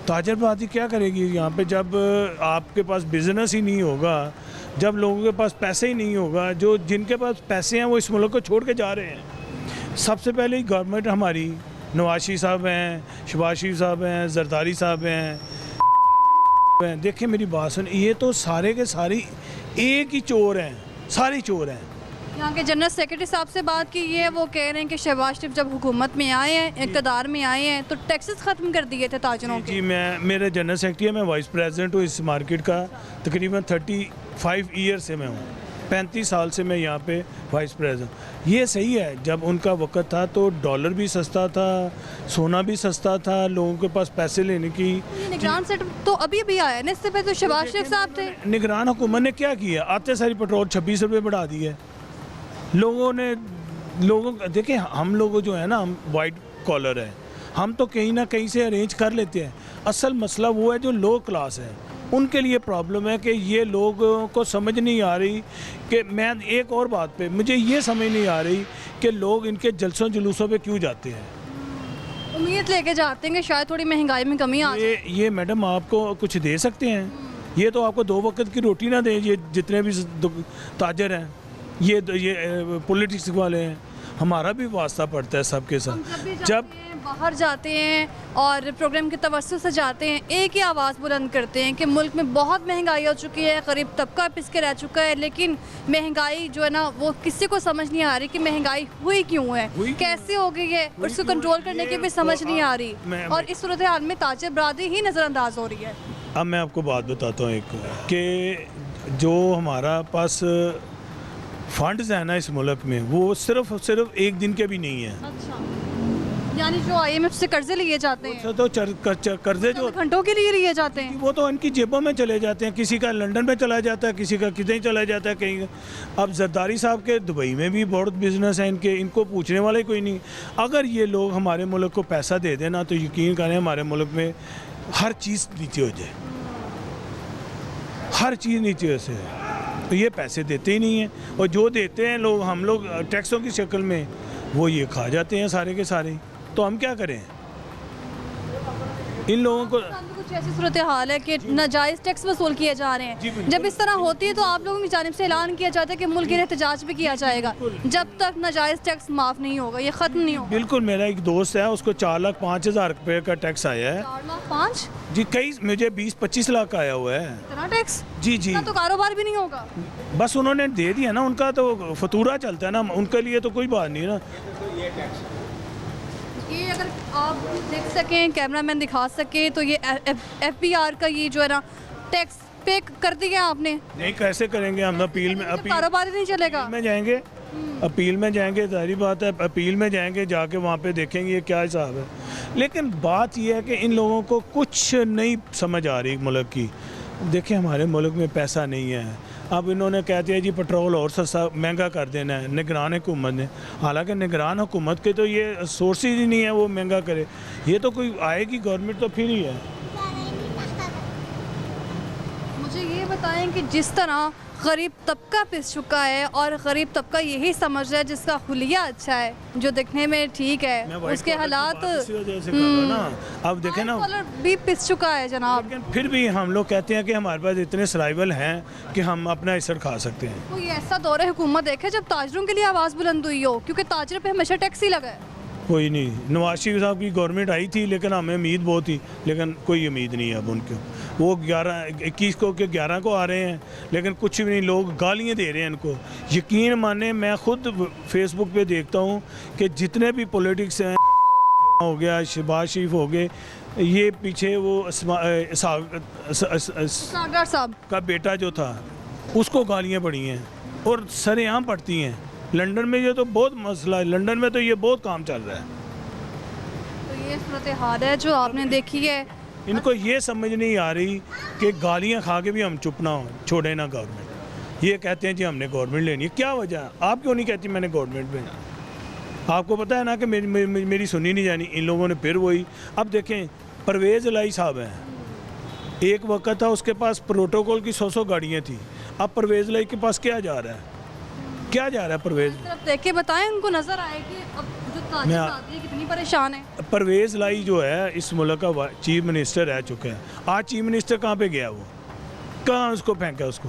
E: ताजर बरादरी क्या करेगी यहाँ पे जब आपके पास बिजनेस ही नहीं होगा, जब लोगों के पास पैसे ही नहीं होगा। जो जिनके पास पैसे हैं वो इस मुल्क को छोड़ के जा रहे हैं। सबसे पहले गवर्नमेंट हमारी, नवाज शरीफ साहब हैं, शहबाज शरीफ साहब हैं, जरदारी साहब हैं। देखिए मेरी बात सुन, ये तो सारे के सारे एक ही चोर हैं, सारे चोर हैं।
B: यहाँ के जनरल सेक्रेटरी साहब से बात की है, वो कह रहे हैं कि शहबाज शरीफ जब हुकूमत में आए हैं, इक़्तिदार में आए हैं, तो टैक्सेस ख़त्म कर दिए थे ताजरों के।
E: जी मेरे जनरल सेक्रेटरी है, मैं वाइस प्रेसिडेंट हूँ इस मार्केट का। तकरीबन 35 ईयर से मैं हूँ, 35 साल से मैं यहाँ पे वाइस प्रेसिडेंट। ये सही है, जब उनका वक़्त था तो डॉलर भी सस्ता था, सोना भी सस्ता था, लोगों के पास पैसे लेने की।
B: निगरान सेट तो अभी आया है, इससे पहले तो शहबाज शरीफ साहब थे।
E: निगरान हुकूमत ने क्या किया, आते सारी पेट्रोल 26 रुपये बढ़ा दिए लोगों देखिए हम लोग जो है ना, हम वाइट कॉलर है, हम तो कहीं ना कहीं से अरेंज कर लेते हैं। असल मसला वो है जो लो क्लास है, उनके लिए प्रॉब्लम है कि ये लोगों को समझ नहीं आ रही कि मैं एक और बात पे मुझे ये समझ नहीं आ रही कि लोग इनके जलसों जुलूसों पे क्यों जाते हैं।
B: उम्मीद लेके जाते हैं कि शायद थोड़ी महंगाई में कमी आ जाए।
E: ये मैडम आपको कुछ दे सकते हैं? ये तो आपको 2 वक्त की रोटी ना दें। ये जितने भी ताजर हैं, ये पॉलिटिक्स वाले हैं, हमारा भी वास्ता पड़ता है सबके साथ। जब
B: बाहर जाते हैं और प्रोग्राम के तवज्जुह से जाते हैं, एक ही आवाज़ बुलंद करते हैं कि मुल्क में बहुत महंगाई हो चुकी है, गरीब तबका पिस के रह चुका है। लेकिन महंगाई जो है ना वो किसी को समझ नहीं आ रही कि महंगाई हुई क्यों है, कैसे हो गई है, उसको कंट्रोल करने की भी समझ नहीं आ रही। और इस सूरत हाल में ताजर बरादरी ही नज़रअंदाज हो रही है।
E: अब मैं आपको बात बताता हूँ एक, कि जो हमारा पास फंड्स हैं ना इस मुल्क में, वो सिर्फ एक दिन के भी नहीं है।
B: अच्छा, यानी जो IMF से कर्जे लिए जाते हैं
E: तो कर्जे जो
B: घंटों के लिए लिए जाते हैं।
E: वो तो इनकी जेबों में चले जाते हैं, किसी का लंदन में चला जाता है, किसी का कितने चला जाता है कहीं। अब जरदारी साहब के दुबई में भी बहुत बिजनेस है इनके, इनको पूछने वाला ही कोई नहीं। अगर ये लोग हमारे मुल्क को पैसा दे देना तो यकीन करें हमारे मुल्क में हर चीज़ नीचे हो जाए, हर चीज़ नीचे से है। तो ये पैसे देते ही नहीं हैं, और जो देते हैं लोग, हम लोग टैक्सों की शक्ल में, वो ये खा जाते हैं सारे के सारे। तो हम क्या करें? इन लोगों को
B: कुछ ऐसी सूरत हाल है कि नाजायज़ टैक्स वसूल किए जा रहे हैं। जब इस तरह होती है तो आप लोगों की जानिब से ऐलान किया जाता है कि मुल्क एहतजाज भी किया जाएगा जब तक नाजायज़ टैक्स माफ़ नहीं होगा, ये ख़त्म नहीं होगा।
E: बिल्कुल, मेरा एक दोस्त है, उसको 4,05,000 रुपये का टैक्स आया है।
B: 4,05,000
E: जी, कई मुझे 20-25 लाख का आया हुआ है।
B: इतना टैक्स?
E: जी जी,
B: इतना तो कारोबार भी नहीं होगा।
E: बस उन्होंने दे दिया ना, उनका तो फतूरा चलता है ना, उनके लिए तो कोई बात नहीं ना।
B: ये अगर आप देख सकें, कैमरामैन दिखा सके, तो ये FBR का ये जो है ना टैक्स पे कर दिया आपने।
E: नहीं, कैसे करेंगे हम? अपील
B: कारोबार ही नहीं चलेगा।
E: में जाएंगे, अपील में जाएंगे, सारी बात है, अपील में जाएंगे, जाके वहाँ पे देखेंगे ये क्या हिसाब है। लेकिन बात ये है कि इन लोगों को कुछ नहीं समझ आ रही मुल्क की। देखिए, हमारे मुल्क में पैसा नहीं है। अब इन्होंने कहते हैं जी पेट्रोल और सस्ता महंगा कर देना है निगरान हुकूमत ने। हालांकि निगरान हुकूमत के तो ये सोर्सेज ही नहीं है वो महंगा करे। ये तो कोई आएगी गवर्नमेंट तो फिर ही है।
B: मुझे ये बताएं कि जिस तरह गरीब तबका पिस चुका है और गरीब तबका यही समझ रहा है जिसका हुलिया अच्छा है, जो दिखने में ठीक है, उसके हालात
E: अब देखें ना,
B: कलर भी पिस चुका है जनाब।
E: लेकिन फिर भी हम लोग कहते हैं कि हमारे पास इतने सर्वाइवल हैं कि हम अपना असर खा सकते हैं।
B: कोई ऐसा दौर हुकूमत देखे जब ताजरों के लिए आवाज़ बुलंद हुई हो, क्योंकि ताजरों पे हमेशा टैक्स ही लगा है।
E: कोई नहीं, नवाज शरीफ साहब की गवर्नमेंट आई थी लेकिन हमें उम्मीद बहुत थी, लेकिन कोई उम्मीद नहीं है अब उनको। वो 21 को के 11 को आ रहे हैं, लेकिन कुछ भी नहीं, लोग गालियाँ दे रहे हैं इनको। यकीन माने, मैं खुद फेसबुक पे देखता हूँ कि जितने भी पॉलिटिक्स हैं, हो गया शहबाज शरीफ हो गए, ये पीछे वो
B: सागदार साहब
E: का बेटा जो था उसको गालियाँ पड़ी हैं और सरेआम पड़ती हैं। लंदन में ये तो बहुत मसला है, लंदन में तो ये बहुत काम चल रहा है।
B: तो ये सूरत हाल है जो आपने देखी है।
E: इनको ये समझ नहीं आ रही कि गालियाँ खा के भी हम चुप ना हो, छोड़े ना गवर्नमेंट। ये कहते हैं जी हमने गवर्नमेंट लेनी है, क्या वजह है? आप क्यों नहीं कहती मैंने गवर्नमेंट में जाना? आपको पता है ना कि मेरी सुनी नहीं जानी। इन लोगों ने फिर वही, अब देखें परवेज़ इलाही साहब हैं, एक वक्त था उसके पास प्रोटोकॉल की 100 गाड़ियाँ थी। अब परवेज़ इलाही के पास क्या जा रहा है? क्या जा रहा है परवेज़?
B: देख के बताएं, उनको नजर आए कि अब जो ताजिर आदमी कितनी परेशान है।
E: परवेज़ इलाही जो है इस मुल्क का चीफ मिनिस्टर रह चुका है। आज चीफ मिनिस्टर कहाँ पे गया? वो कहाँ उसको फेंका उसको?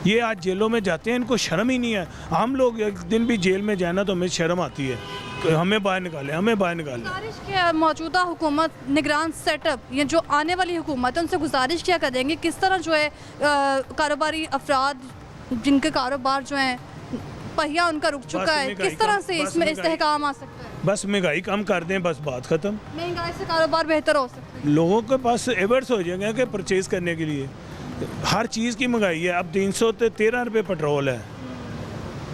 E: ये आज जेलों में जाते हैं, इनको शर्म ही नहीं है। हम लोग एक दिन भी जेल में जाना तो हमें शर्म आती है, हमें बाहर निकाले, हमें बाहर निकाले।
B: गुजारिश क्या मौजूदा हुकूमत, निगरान सेटअप, ये जो आने वाली हुकूमत है उनसे गुजारिश क्या करेंगे? किस तरह जो है कारोबारी अफराद जिनके कारोबार जो है पहिया उनका रुक चुका है, किस तरह से इसमें इस्तेहकाम आ सकता है?
E: बस महंगाई कम कर दें, बस बात ख़त्म।
B: महंगाई से कारोबार बेहतर हो सकता है।
E: लोगों के पास एवर्ट्स हो जाएंगे कि परचेज़ करने के लिए। हर चीज़ की महंगाई है। अब 313 रुपये पेट्रोल है,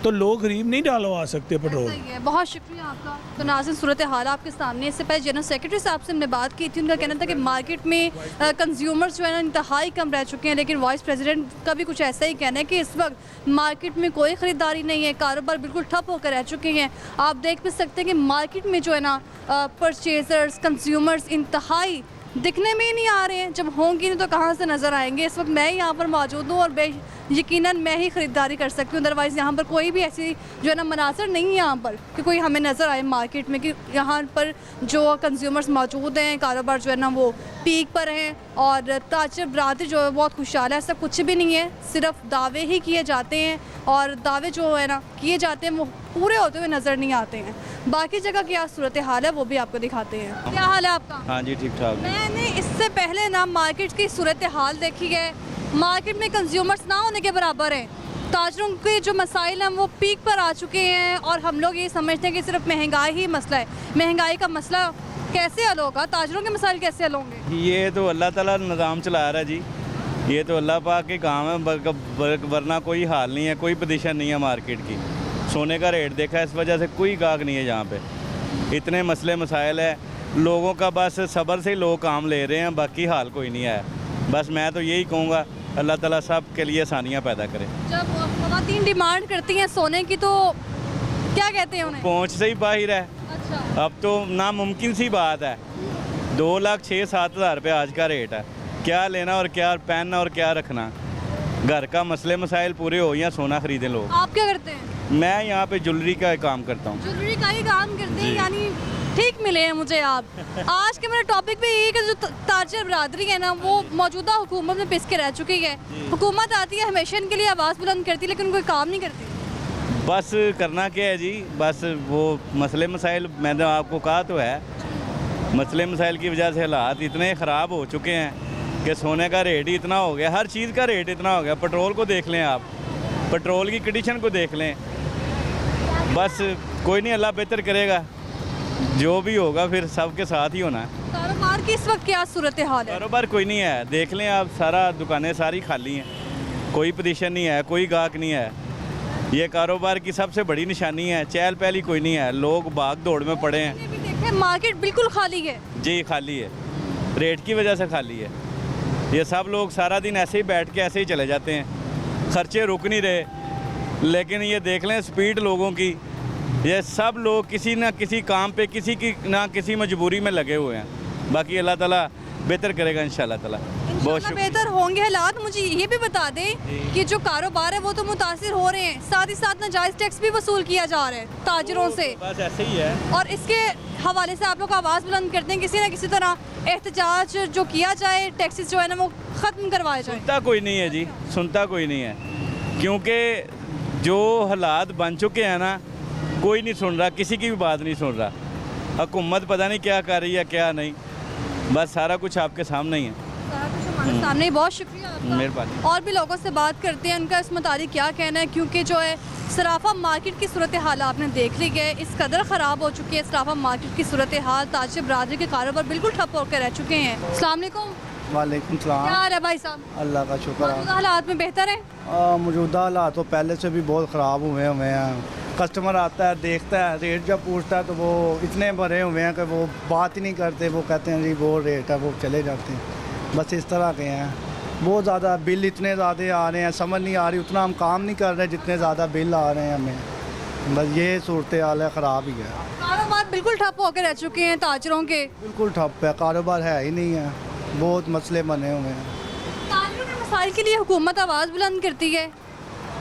E: तो लोग गरीब नहीं डालवा सकते पेट्रोल।
B: सही है, बहुत शुक्रिया आपका। तो नाज़रीन, सूरत हाल आपके सामने। इससे पहले जनरल सेक्रेटरी साहब से हमने बात की थी, उनका कहना था कि मार्केट में कंज्यूमर्स जो है ना इंतहाई कम रह चुके हैं, लेकिन वाइस प्रेसिडेंट का भी कुछ ऐसा ही कहना है कि इस वक्त मार्केट में कोई ख़रीदारी नहीं है, कारोबार बिल्कुल ठप होकर रह चुके हैं। आप देख भी सकते हैं कि मार्केट में जो है ना परचेजर्स, कंज्यूमर्स इंतहाई दिखने में ही नहीं आ रहे हैं। जब होंगी नहीं तो कहाँ से नज़र आएंगे? इस वक्त मैं यहाँ पर मौजूद हूँ और यकीनन मैं ही ख़रीदारी कर सकती हूँ, अदरवाइज़ यहाँ पर कोई भी ऐसी जो है ना मनासर नहीं है यहाँ पर कि कोई हमें नज़र आए मार्केट में कि यहाँ पर जो कंज्यूमर्स मौजूद हैं, कारोबार जो है ना वो पीक पर हैं और ताजर बरादरी जो है बहुत खुशहाल है। ऐसा कुछ भी नहीं है, सिर्फ दावे ही किए जाते हैं और दावे जो है ना किए जाते हैं वो पूरे होते हुए नज़र नहीं आते हैं। बाकी जगह क्या सूरत हाल है वो भी आपको दिखाते हैं। क्या हाल है आपका?
F: हाँ जी, ठीक ठाक।
B: मैंने इससे पहले ना मार्केट की सूरत हाल देखी है। मार्केट में कंज्यूमर्स ना होने के बराबर हैं। ताजरों के जो मसाइल हैं वो पीक पर आ चुके हैं और हम लोग ये समझते हैं कि सिर्फ महंगाई ही मसला है। महंगाई का मसला कैसे हल होगा? ताजरों के मसाइल कैसे हल होंगे?
F: ये तो अल्लाह ताला निज़ाम चला रहा है जी। ये तो अल्लाह पाक के काम है, वरना कोई हाल नहीं है, कोई पोजीशन नहीं है मार्केट की। सोने का रेट देखा है, इस वजह से कोई गाहक नहीं है यहाँ पे। इतने मसले मसाइल है, लोगों का बस सब्र से ही लोग काम ले रहे हैं, बाकी हाल कोई नहीं है। बस मैं तो यही कहूँगा अल्लाह ताला सब के लिए आसानियाँ पैदा करे।
B: जब ख़वातीन डिमांड करती हैं सोने की तो क्या कहते हैं उन्हें?
F: पहुँच से ही बाहर है।
B: अच्छा,
F: अब तो नामुमकिन सी बात है। 2,06,000-7 हज़ार रुपये आज का रेट है। क्या लेना और क्या पहनना और क्या रखना। घर का मसले मसाइल पूरे हो या सोना खरीदें लोग।
B: आप क्या करते हैं?
F: मैं यहाँ पे ज्वेलरी का काम करता हूँ।
B: ज्वेलरी का ही काम करते हैं,
F: जी।
B: यानी ठीक मिले हैं मुझे आप। आज के मेरा टॉपिक भी यही है कि जो ताजर बरादरी है ना, वो मौजूदा हुकूमत में पिस के रह चुकी है। हुकूमत आती है, हमेशा इनके लिए आवाज़ बुलंद करती है, लेकिन कोई काम नहीं करती।
F: बस करना क्या है जी, बस वो मसले मसाइल मैंने आपको कहा तो है, मसले मसाइल की वजह से हालात इतने ख़राब हो चुके हैं कि सोने का रेट ही इतना हो गया, हर चीज़ का रेट इतना हो गया। पेट्रोल को देख लें आप, पेट्रोल की कंडीशन को देख लें। बस कोई नहीं, अल्लाह बेहतर करेगा, जो भी होगा फिर सबके साथ ही होना है।
B: कारोबार की इस वक्त क्या सूरत हाल है?
F: कारोबार कोई नहीं है, देख लें आप, सारा दुकानें सारी खाली हैं, कोई पोजीशन नहीं है, कोई गाहक नहीं है। ये कारोबार की सबसे बड़ी निशानी है, चहल पहल ही कोई नहीं है, लोग भाग दौड़ में पड़े हैं।
B: ये भी देखें, मार्केट बिल्कुल खाली है।
F: जी खाली है, रेट की वजह से खाली है। ये सब लोग सारा दिन ऐसे ही बैठ के ऐसे ही चले जाते हैं, खर्चे रुक नहीं रहे। लेकिन ये देख लें स्पीड लोगों की, ये सब लोग किसी ना किसी काम पे, किसी की ना किसी मजबूरी में लगे हुए हैं। बाकी अल्लाह ताला बेहतर करेगा इंशाल्लाह ताला। बहुत
B: इंशाल्लाह
F: शुक्रिया।
B: बेहतर होंगे हालात। मुझे ये भी बता दें कि जो कारोबार है वो तो मुतासिर हो रहे हैं, साथ ही साथ नाजायज़ टैक्स भी वसूल किया जा रहा है ताजरों से,
F: बस ऐसे ही है।
B: और इसके हवाले से आप लोग आवाज़ बुलंद करते हैं किसी ना किसी तरह एहतजाज जो किया जाए, टैक्सेस जो है ना वो ख़त्म करवाए जाए।
F: सुनता कोई नहीं है जी, सुनता कोई नहीं है, क्योंकि जो हालात बन चुके हैं ना, कोई नहीं सुन रहा, किसी की भी बात नहीं सुन रहा। हुकूमत पता नहीं क्या कर रही है क्या नहीं, बस सारा कुछ आपके सामने ही है।
B: सारा कुछ हमारे सामने ही। बहुत शुक्रिया आपका।
F: मेहरबानी।
B: और भी लोगों से बात करते हैं, उनका इस मुताबिक क्या कहना है, क्योंकि जो है सराफा मार्केट की सूरत हाल आपने देख ली है, इस कदर ख़राब हो चुकी है सराफा मार्केट की सूरत हाल, ताजिर बरादरी के कारोबार बिल्कुल ठप होकर रह चुके हैं। अस्सलाम वालेकुम।
G: वालेकुम
B: क्या
G: सलाम।
B: हाल है भाई साहब?
G: अल्लाह का शुक्र है।
B: मौजूदा हालात में बेहतर है?
G: मौजूदा हालात तो पहले से भी बहुत ख़राब हुए हैं। कस्टमर आता है, देखता है, रेट जब पूछता है तो वो इतने भरे हुए हैं कि वो बात ही नहीं करते, वो कहते हैं जी वो रेट है, वो चले जाते हैं। बस इस तरह के हैं। बहुत ज़्यादा बिल इतने ज़्यादा आ रहे हैं, समझ नहीं आ रही, उतना हम काम नहीं कर रहे जितने ज़्यादा बिल आ रहे हैं हमें। बस ये सूरत हाल है, ख़राब ही है।
B: कारोबार बिल्कुल ठप होकर रह चुके हैं ताजरों के।
G: बिल्कुल ठप है, कारोबार है ही नहीं है, बहुत मसले बने हुए हैं।
B: ताजरों के मसाइल के लिए हुकूमत आवाज़ बुलंद करती है।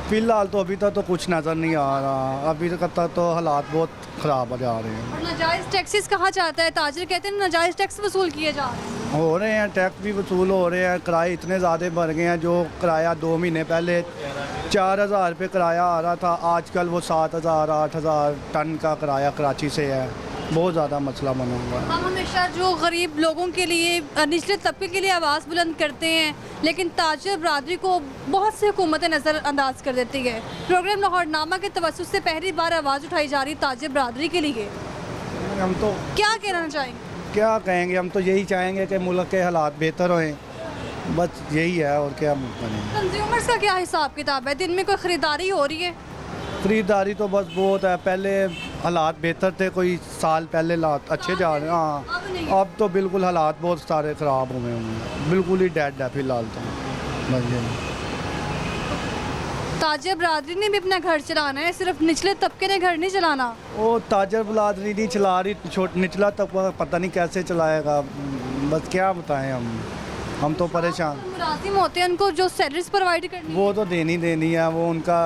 G: फ़िलहाल तो अभी तक तो कुछ नज़र नहीं आ रहा, अभी तक तो हालात बहुत ख़राब जा रहे हैं।
B: और नाजायज़ टैक्सेस कहा जाता है, ताजर कहते हैं नाजायज़ टैक्स वसूल किए जा रहे हैं।
G: हो रहे हैं, टैक्स भी वसूल हो रहे हैं, किराए इतने ज़्यादा बढ़ गए हैं। जो किराया 2 महीने पहले 4,000 रुपये किराया आ रहा था, आजकल वो 7,000 8,000 टन का किराया कराची से है। बहुत ज़्यादा मसला बना हुआ है।
B: हम हमेशा जो गरीब लोगों के लिए, निचले तबके के लिए आवाज़ बुलंद करते हैं, लेकिन ताजर बरादरी को बहुत सी हुकूमतें नज़रअंदाज कर देती है। प्रोग्राम लाहौरनामा के तवज्जुह से पहली बार आवाज़ उठाई जा रही ताजर बरादरी के लिए,
G: हम तो
B: क्या कहना चाहेंगे?
G: क्या कहेंगे, हम तो यही चाहेंगे कि मुल्क के हालात बेहतर होएं, बस यही है, और क्या करें।
B: कंज्यूमर्स का क्या हिसाब किताब है? दिन में कोई ख़रीदारी हो रही है?
G: खरीदारी तो बस बहुत है, पहले हालात बेहतर थे, कोई साल पहले हालात अच्छे जा रहे हैं। हाँ,
B: अब नहीं।
G: अब तो बिल्कुल हालात बहुत सारे ख़राब हुए हैं, बिल्कुल ही डेड है फ़िलहाल तो। बस यही।
B: ताजर बरादरी ने भी अपना घर चलाना है, सिर्फ निचले तबके ने घर नहीं चलाना।
G: वो ताजर बरादरी नहीं चला रही, निचला तबका पता नहीं कैसे चलाएगा। बस क्या बताएं हम तो परेशान।
B: मुलाजिम होते हैं, उनको जो सैलरीज प्रोवाइड करनी
G: वो तो देनी है, वो उनका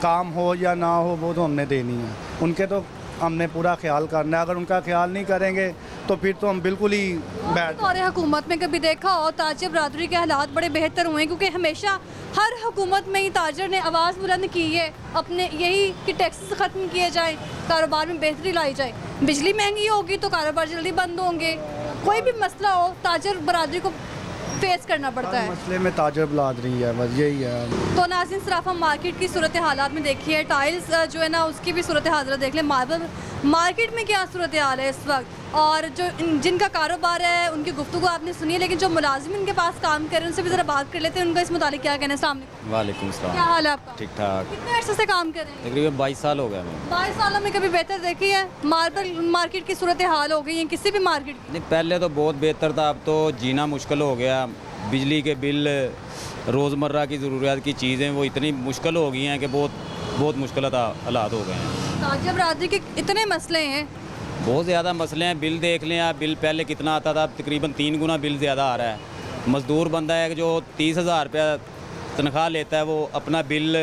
G: काम हो या ना हो वो तो हमने देनी है। उनके तो हमने पूरा ख्याल करना है, अगर उनका ख्याल नहीं करेंगे तो फिर तो हम बिल्कुल ही बैठ।
B: और हुकूमत में कभी देखा हो ताजर बरादरी के हालात बड़े बेहतर हुए हैं, क्योंकि हमेशा हर हुकूमत में ही ताजर ने आवाज़ बुलंद की है अपने, यही कि टैक्सेस ख़त्म किए जाए, कारोबार में बेहतरी लाई जाए। बिजली महंगी होगी तो कारोबार जल्दी बंद होंगे, कोई भी मसला हो ताजर बरादरी को फेस करना पड़ता है।
G: मसले में ताजर बरादरी है, बस यही है।
B: तो नाज़रीन, सराफा मार्केट की सूरत हालात में देखिए, टाइल्स जो है ना उसकी भी सूरत हाल देख लें, मार्बल मार्केट में क्या सूरत हाल है इस वक्त। और जो जिनका कारोबार है उनकी गुफ्तगू आपने सुनी है, लेकिन जो मुलाजिम इनके पास काम कर रहे हैं उनसे भी ज़रा बात कर लेते हैं, उनका इस मुतालिक क्या कहना है। सामने
H: वालेकुम
B: क्या
H: सलाम।
B: हाल है आपका?
H: ठीक ठाक।
B: कितने अर्से से काम कर रहे हैं?
H: तकरीबन 22 साल हो गया हमें।
B: 22 सालों में कभी बेहतर देखी है? मार्केट की सूरत हाल हो गई है किसी भी मार्केट की?
H: नहीं, पहले तो बहुत बेहतर था, अब तो जीना मुश्किल हो गया। बिजली के बिल, रोज़मर्रा की ज़रूरियात की चीज़ें वो इतनी मुश्किल हो गई हैं कि बहुत मुश्किल हालात हो गए हैं।
B: ताजिया बरादरी के इतने मसले हैं,
H: बहुत ज़्यादा मसले हैं। बिल देख लें आप, बिल पहले कितना आता था, अब तकरीबन 3 गुना बिल ज़्यादा आ रहा है। मज़दूर बंदा है जो 30,000 रुपया तनख्वाह लेता है, वो अपना बिल,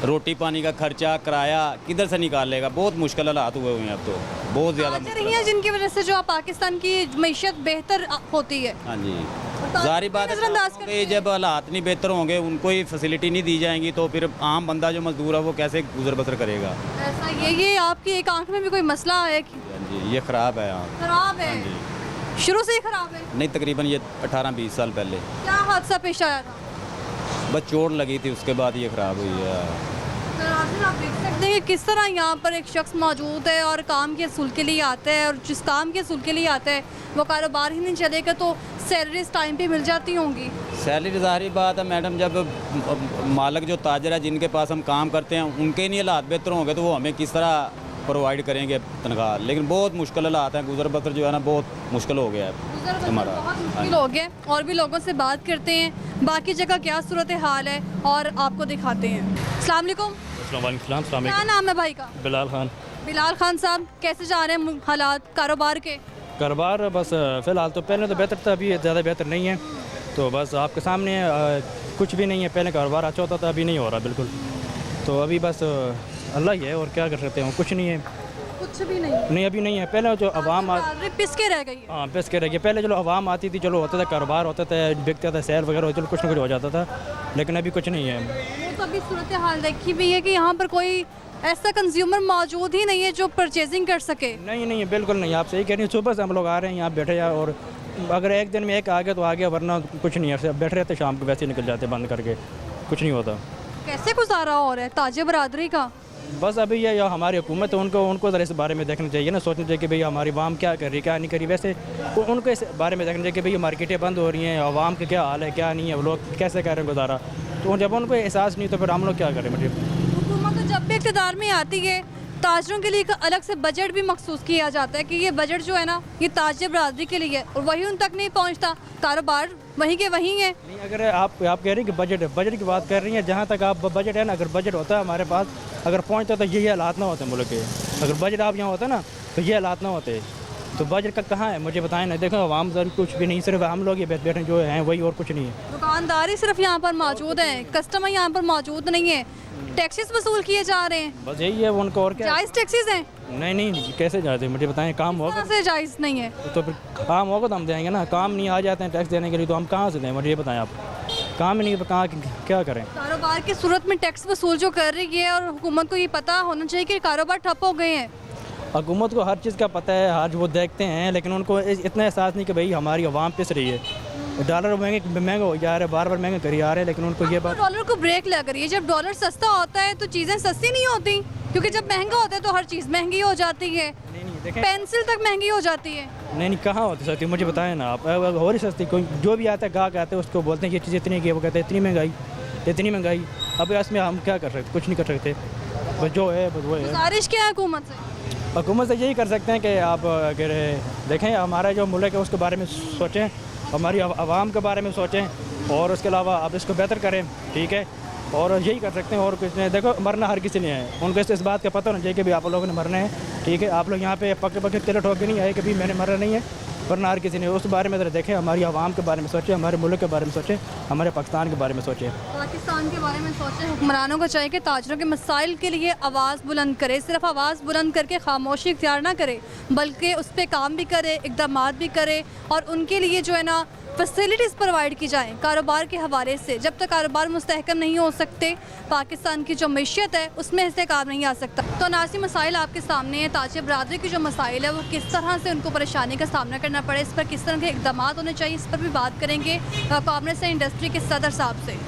H: रोटी पानी का खर्चा, किराया किधर से निकाल लेगा। बहुत मुश्किल हालात हुए हुए हैं अब तो, बहुत ज़्यादा
B: ताजिया
H: मुश्किल
B: रही हैं जिनकी वजह से जो पाकिस्तान की मीशत बेहतर होती है।
H: हाँ जी,
B: ताजिया
H: जारी बात है
B: नज़रअंदाज
H: कि
B: करते
H: जब हालात नहीं बेहतर होंगे, उनको ही फैसिलिटी नहीं दी जाएंगी, तो फिर आम बंदा जो मजदूर है वो कैसे गुजर बसर करेगा।
B: ऐसा ये आपकी एक आंख में भी कोई मसला है कि
H: हाँ जी, ये ख़राब है यहाँ।
B: खराब है?
H: हाँ जी।
B: शुरू से ही खराब है?
H: नहीं, तकरीबन ये 18-20 साल पहले
B: क्या हादसा पेश आया था?
H: बस चोट लगी थी, उसके बाद ये ख़राब हुई है।
B: नाज़रीन, आप देख सकते हैं कि किस तरह यहाँ पर एक शख्स मौजूद है और काम के असूल के लिए आता है, और जिस काम के असूल के लिए आता है वो कारोबार ही नहीं चलेगा तो सैलरी इस टाइम पे मिल जाती होंगी।
H: सैलरी ज़ाहिर बात है मैडम, जब मालिक जो ताजर है जिनके पास हम काम करते हैं उनके नहीं हालात बेहतर होंगे तो वो हमें किस तरह प्रोवाइड करेंगे तनख्वाह। लेकिन बहुत मुश्किल हालात हैं, गुजर बसर जो है ना बहुत मुश्किल हो गया है हमारा।
B: बहुत मुश्किल हो गया। और भी लोगों से बात करते हैं बाकी जगह क्या सूरत हाल है और आपको दिखाते हैं। अस्सलाम वालेकुम। क्या नाम है भाई का?
I: बिलाल खान।
B: बिलाल खान साहब, कैसे जा रहे हैं हालात कारोबार के?
I: कारोबार बस फ़िलहाल तो पहले तो बेहतर था, अभी ज़्यादा बेहतर नहीं है। तो बस आपके सामने कुछ भी नहीं है। पहले कारोबार अच्छा होता था, अभी नहीं हो रहा बिल्कुल। तो अभी बस अल्लाह ही है और क्या कर सकते हैं, कुछ नहीं है।
B: कुछ भी नहीं,
I: नहीं अभी नहीं है। पहले जो अवाम
B: पिस के रह गई है।
I: हाँ पिस के रह गई। पहले चलो अवाम आती थी, चलो होता था कारोबार, होता था, बिकता था, सेल वगैरह, चलो कुछ ना कुछ हो जाता था। लेकिन अभी कुछ नहीं है।
B: वो तो अभी सूरत हाल देखी भी है कि यहाँ पर कोई ऐसा कंज्यूमर मौजूद ही नहीं है जो परचेजिंग कर सके।
I: नहीं बिल्कुल नहीं, आप सही कह रही हैं। सुबह से हम लोग आ रहे हैं यहाँ बैठे हैं, और अगर एक दिन में एक आ गया तो आ गया, वरना कुछ नहीं है। बैठे रहते, शाम को वैसे ही निकल जाते बंद करके, कुछ नहीं होता।
B: कैसे गुजारा हो रहा है ताजिया बरादरी का?
I: बस अभी ये या हमारी हुकूमत है, उनको ज़रा इस बारे में देखना चाहिए ना, सोचना चाहिए कि भाई हमारी आवाम क्या कर रही है, क्या नहीं कर रही। वैसे उनको इस बारे में देखना चाहिए कि भाई मार्केटें बंद हो रही हैं, आवाम का क्या हाल है, क्या नहीं है, वो लोग कैसे कर रहे हैं गुजारा। तो जब उनको एहसास नहीं तो फिर हम लोग क्या करें। मतलब
B: हुकूमत तो जब भी इक़्तिदार में आती है ताजरों के लिए एक अलग से बजट भी मखसूस किया जाता है कि ये बजट जो है ना ये ताजिया बरादरी के लिए है, और वही उन तक नहीं पहुंचता। कारोबार वहीं के वहीं है।
I: नहीं, अगर आप कह रही हैं कि बजट की बात कर रही हैं, जहाँ तक आप बजट है ना, अगर बजट होता है हमारे पास, अगर पहुँचता तो ये हालात ना होते मुल्क के। अगर बजट आप यहाँ होता ना तो ये हालात ना होते। तो बजट का कहाँ है मुझे बताएं ना। देखो आवाम सर कुछ भी नहीं, सिर्फ हम लोग ये बैठे जो हैं वही, और कुछ नहीं है।
B: दुकानदार ही सिर्फ यहाँ पर मौजूद है, कस्टमर यहाँ पर मौजूद नहीं है। टैक्सेस वसूल किए जा रहे हैं,
I: बस यही है उनको, और क्या।
B: जायज़ टैक्सेस हैं?
I: नहीं कैसे जाते मुझे बताएं। काम होगा
B: से जायज़ नहीं है
I: तो फिर काम होगा तो हम देंगे ना। काम नहीं आ जाते हैं टैक्स देने के लिए तो हम कहाँ से दें, मुझे ये बताएं आप। काम ही नहीं, कहाँ क्या करें।
B: कारोबार की सूरत में टैक्स वसूल जो कर रही है, और हुकूमत को ये पता होना चाहिए कि कारोबार ठप हो गए हैं।
I: हुकूमत को हर चीज़ का पता है, आज वो देखते हैं, लेकिन उनको इतना एहसास नहीं कि भाई हमारी आवाम पिस रही है। डॉलर महंगा हो जा रहा है, बार महंगा करी आ रहे हैं, लेकिन उनको ये बात।
B: डॉलर को ब्रेक लग रही है। जब डॉलर सस्ता होता है तो चीज़ें सस्ती नहीं होती, क्योंकि जब महंगा होता है तो हर चीज़ महंगी हो जाती है।
I: देखें,
B: पेंसिल तक महंगी हो जाती है।
I: नहीं कहाँ होती सस्ती, मुझे बताएं ना आप। हो रही सस्ती, कोई जो भी आता है गाहक आते हैं उसको बोलते हैं ये चीज़ इतनी की, वो कहते हैं इतनी महंगाई। अब इसमें हम क्या कर सकते, कुछ नहीं कर सकते। बस जो है बस वो है।
B: गुजारिश क्या है हुकूमत से?
I: हुकूमत से यही कर सकते हैं कि आप अगर देखें हमारा जो मुल्क है उसके बारे में सोचें, हमारी आवाम के बारे में सोचें, और उसके अलावा आप इसको बेहतर करें, ठीक है। और यही कर सकते हैं, और कुछ नहीं। देखो मरना हर किसी ने है, उनको इस बात का पता होना चाहिए कि भाई आप लोगों ने मरना है, ठीक है। आप लोग यहाँ पे पक्के तिल ठोक के नहीं आए कि भाई मैंने मरना नहीं है, वरना हर किसी ने। उस बारे में ज़रा देखें, हमारी आवाम के बारे में सोचें, हमारे मुल्क के बारे में सोचें, हमारे पाकिस्तान के बारे में सोचें।
B: पाकिस्तान के बारे में सोचें। हुक्मरानों को चाहिए कि ताजरों के मसाइल के लिए आवाज़ बुलंद करे, सिर्फ आवाज़ बुलंद करके खामोशी इख्तियार ना करे, बल्कि उस पर काम भी करे, इक़दामात भी करे, और उनके लिए जो है ना फैसिलिटीज़ प्रोवाइड की जाएँ कारोबार के हवाले से। जब तक कारोबार मुस्तहकम नहीं हो सकते, पाकिस्तान की जो मैशियत है उसमें इस्तेहकाम नहीं आ सकता। तो नासी मसाइल आपके सामने हैं। ताजिया बरादरी की जो मसाइल है वो किस तरह से उनको परेशानी का सामना करना पड़े, इस पर किस तरह के इक़दाम होने चाहिए, इस पर भी बात करेंगे कॉमर्स एंड इंडस्ट्री के सदर साहब से।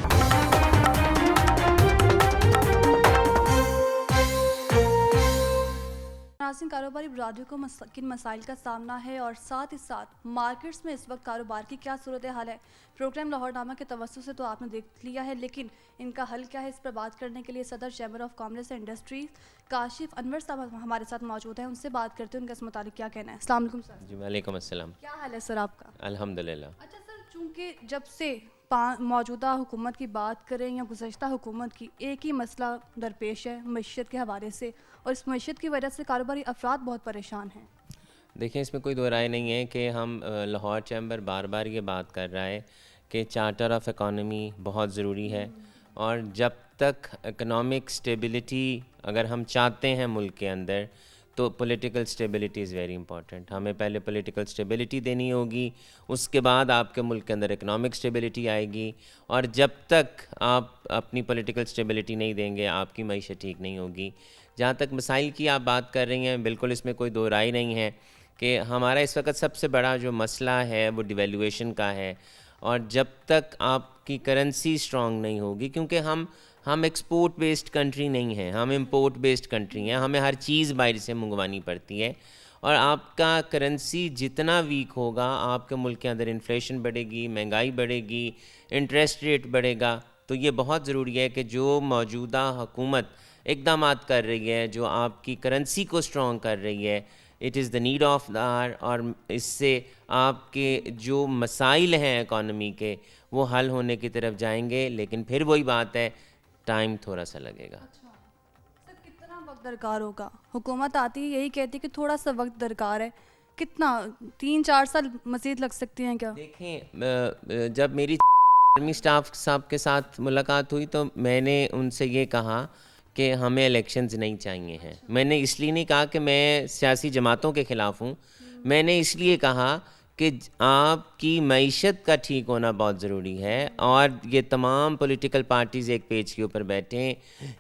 B: नाज़रीन, कारोबारी बरादरी को किन मसाइल का सामना है और साथ ही साथ मार्केट्स में इस वक्त कारोबार की क्या सूरत हाल है, प्रोग्राम लाहौरनामा के तवज्जो से तो आपने देख लिया है, लेकिन इनका हल क्या है, इस पर बात करने के लिए सदर chamber of commerce and industries Kashif Anwar साहब हमारे साथ मौजूद हैं। उनसे बात करते हैं, उनका इस मुतालिक क्या कहना है। अस्सलाम वालेकुम सर।
J: जी वालेकुम अस्सलाम।
B: क्या हाल है सर आपका?
J: अल्हम्दुलिल्लाह।
B: अच्छा सर, चूँकि जब से मौजूदा हुकूमत की बात करें या गुज़श्ता हुकूमत की, एक ही मसला दरपेश है मईशत के हवाले से, और इस मईशत की वजह से कारोबारी अफराद बहुत परेशान हैं।
J: देखें, इसमें कोई दो राय नहीं है कि हम लाहौर चैम्बर बार बार ये बात कर रहा है कि चार्टर ऑफ इकॉनमी बहुत ज़रूरी है, और जब तक इकनॉमिक स्टेबिलिटी अगर हम चाहते हैं मुल्क के अंदर, तो political stability is very important. हमें पहले पॉलिटिकल स्टेबिलिटी देनी होगी, उसके बाद आपके मुल्क के अंदर इकनॉमिक स्टेबिलिटी आएगी, और जब तक आप अपनी पॉलिटिकल स्टेबिलिटी नहीं देंगे आपकी मईशत ठीक नहीं होगी। जहाँ तक मसाइल की आप बात कर रही हैं, बिल्कुल इसमें कोई दो राय नहीं है कि हमारा इस वक्त सबसे बड़ा जो मसला है वो डिवेल्यूएशन का है, और जब तक आपकी करेंसी स्ट्रॉन्ग नहीं होगी, क्योंकि हम एक्सपोर्ट बेस्ड कंट्री नहीं हैं, हम इंपोर्ट बेस्ड कंट्री हैं, हमें हर चीज़ बाहर से मंगवानी पड़ती है, और आपका करेंसी जितना वीक होगा आपके मुल्क के अंदर इन्फ्लेशन बढ़ेगी, महंगाई बढ़ेगी, इंटरेस्ट रेट बढ़ेगा। तो ये बहुत ज़रूरी है कि जो मौजूदा हुकूमत इक़दाम कर रही है, जो आपकी करेंसी को स्ट्रॉन्ग कर रही है, it is the need of the hour, और इससे आपके जो मसाइल हैं इकॉनमी के वो हल होने की तरफ जाएंगे। लेकिन फिर वही बात है, टाइम थोड़ा सा लगेगा।
B: अच्छा सर, कितना वक्त दरकार होगा? हुकूमत आती है यही कहती है कि थोड़ा सा वक्त दरकार है, कितना 3-4 साल मज़ीद लग सकती हैं क्या?
J: देखें, जब मेरी आर्मी स्टाफ साहब के साथ मुलाकात हुई तो मैंने उनसे ये कहा कि हमें इलेक्शंस नहीं चाहिए हैं। मैंने इसलिए नहीं कहा कि मैं सियासी जमातों के ख़िलाफ़ हूँ, मैंने इसलिए कहा कि आपकी मईशत का ठीक होना बहुत ज़रूरी है, और ये तमाम पॉलिटिकल पार्टीज़ एक पेज के ऊपर बैठें,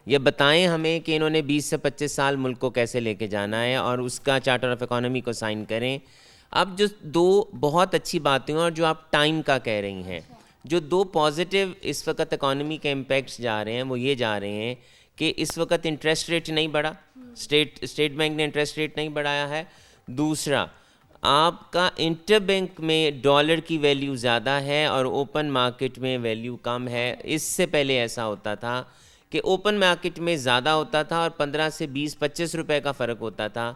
J: ये बताएं हमें कि इन्होंने 20 से 25 साल मुल्क को कैसे लेके जाना है, और उसका चार्टर ऑफ इकॉनमी को साइन करें। अब जो दो बहुत अच्छी बातें हैं और जो आप टाइम का कह रही हैं, जो दो पॉजिटिव इस वक्त इकॉनमी के इम्पेक्ट्स जा रहे हैं वो ये जा रहे हैं कि इस वक्त इंटरेस्ट रेट नहीं बढ़ा, स्टेट बैंक ने इंटरेस्ट रेट नहीं बढ़ाया है। दूसरा, आपका इंटर बैंक में डॉलर की वैल्यू ज़्यादा है और ओपन मार्केट में वैल्यू कम है। इससे पहले ऐसा होता था कि ओपन मार्केट में ज़्यादा होता था और 15 से 20-25 रुपए का फ़र्क होता था।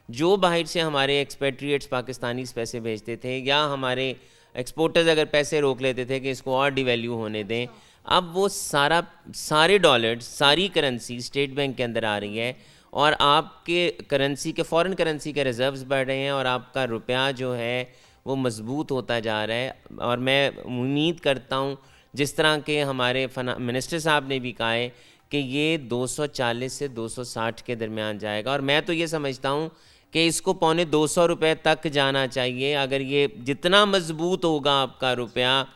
J: जो बाहर से हमारे एक्सपेट्रिएट्स पाकिस्तानीज़ पैसे भेजते थे, या हमारे एक्सपोर्टर्स अगर पैसे रोक लेते थे कि इसको और डिवैल्यू होने दें, अब वो सारे डॉलर, सारी करेंसी स्टेट बैंक के अंदर आ रही है, और आपके करेंसी के फॉरेन करेंसी के रिज़र्व्स बढ़ रहे हैं, और आपका रुपया जो है वो मज़बूत होता जा रहा है। और मैं उम्मीद करता हूँ, जिस तरह के हमारे मिनिस्टर साहब ने भी कहा है कि ये 240 से 260 के दरमियान जाएगा, और मैं तो ये समझता हूँ कि इसको 250 रुपये तक जाना चाहिए। अगर ये जितना मज़बूत होगा आपका रुपया,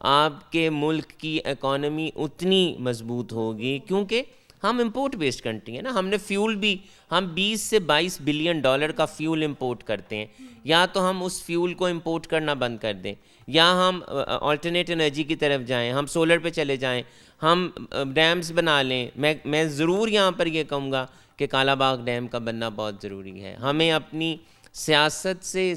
J: आपके मुल्क की इकॉनमी उतनी मज़बूत होगी, क्योंकि हम इंपोर्ट बेस्ड कंट्री है ना। हमने फ्यूल भी, हम 20 से 22 बिलियन डॉलर का फ्यूल इंपोर्ट करते हैं। या तो हम उस फ्यूल को इंपोर्ट करना बंद कर दें, या हम अल्टरनेट एनर्जी की तरफ जाएं, हम सोलर पे चले जाएं, हम डैम्स बना लें। मैं ज़रूर यहाँ पर ये कहूँगा कि कालाबाग डैम का बनना बहुत ज़रूरी है। हमें अपनी सियासत से,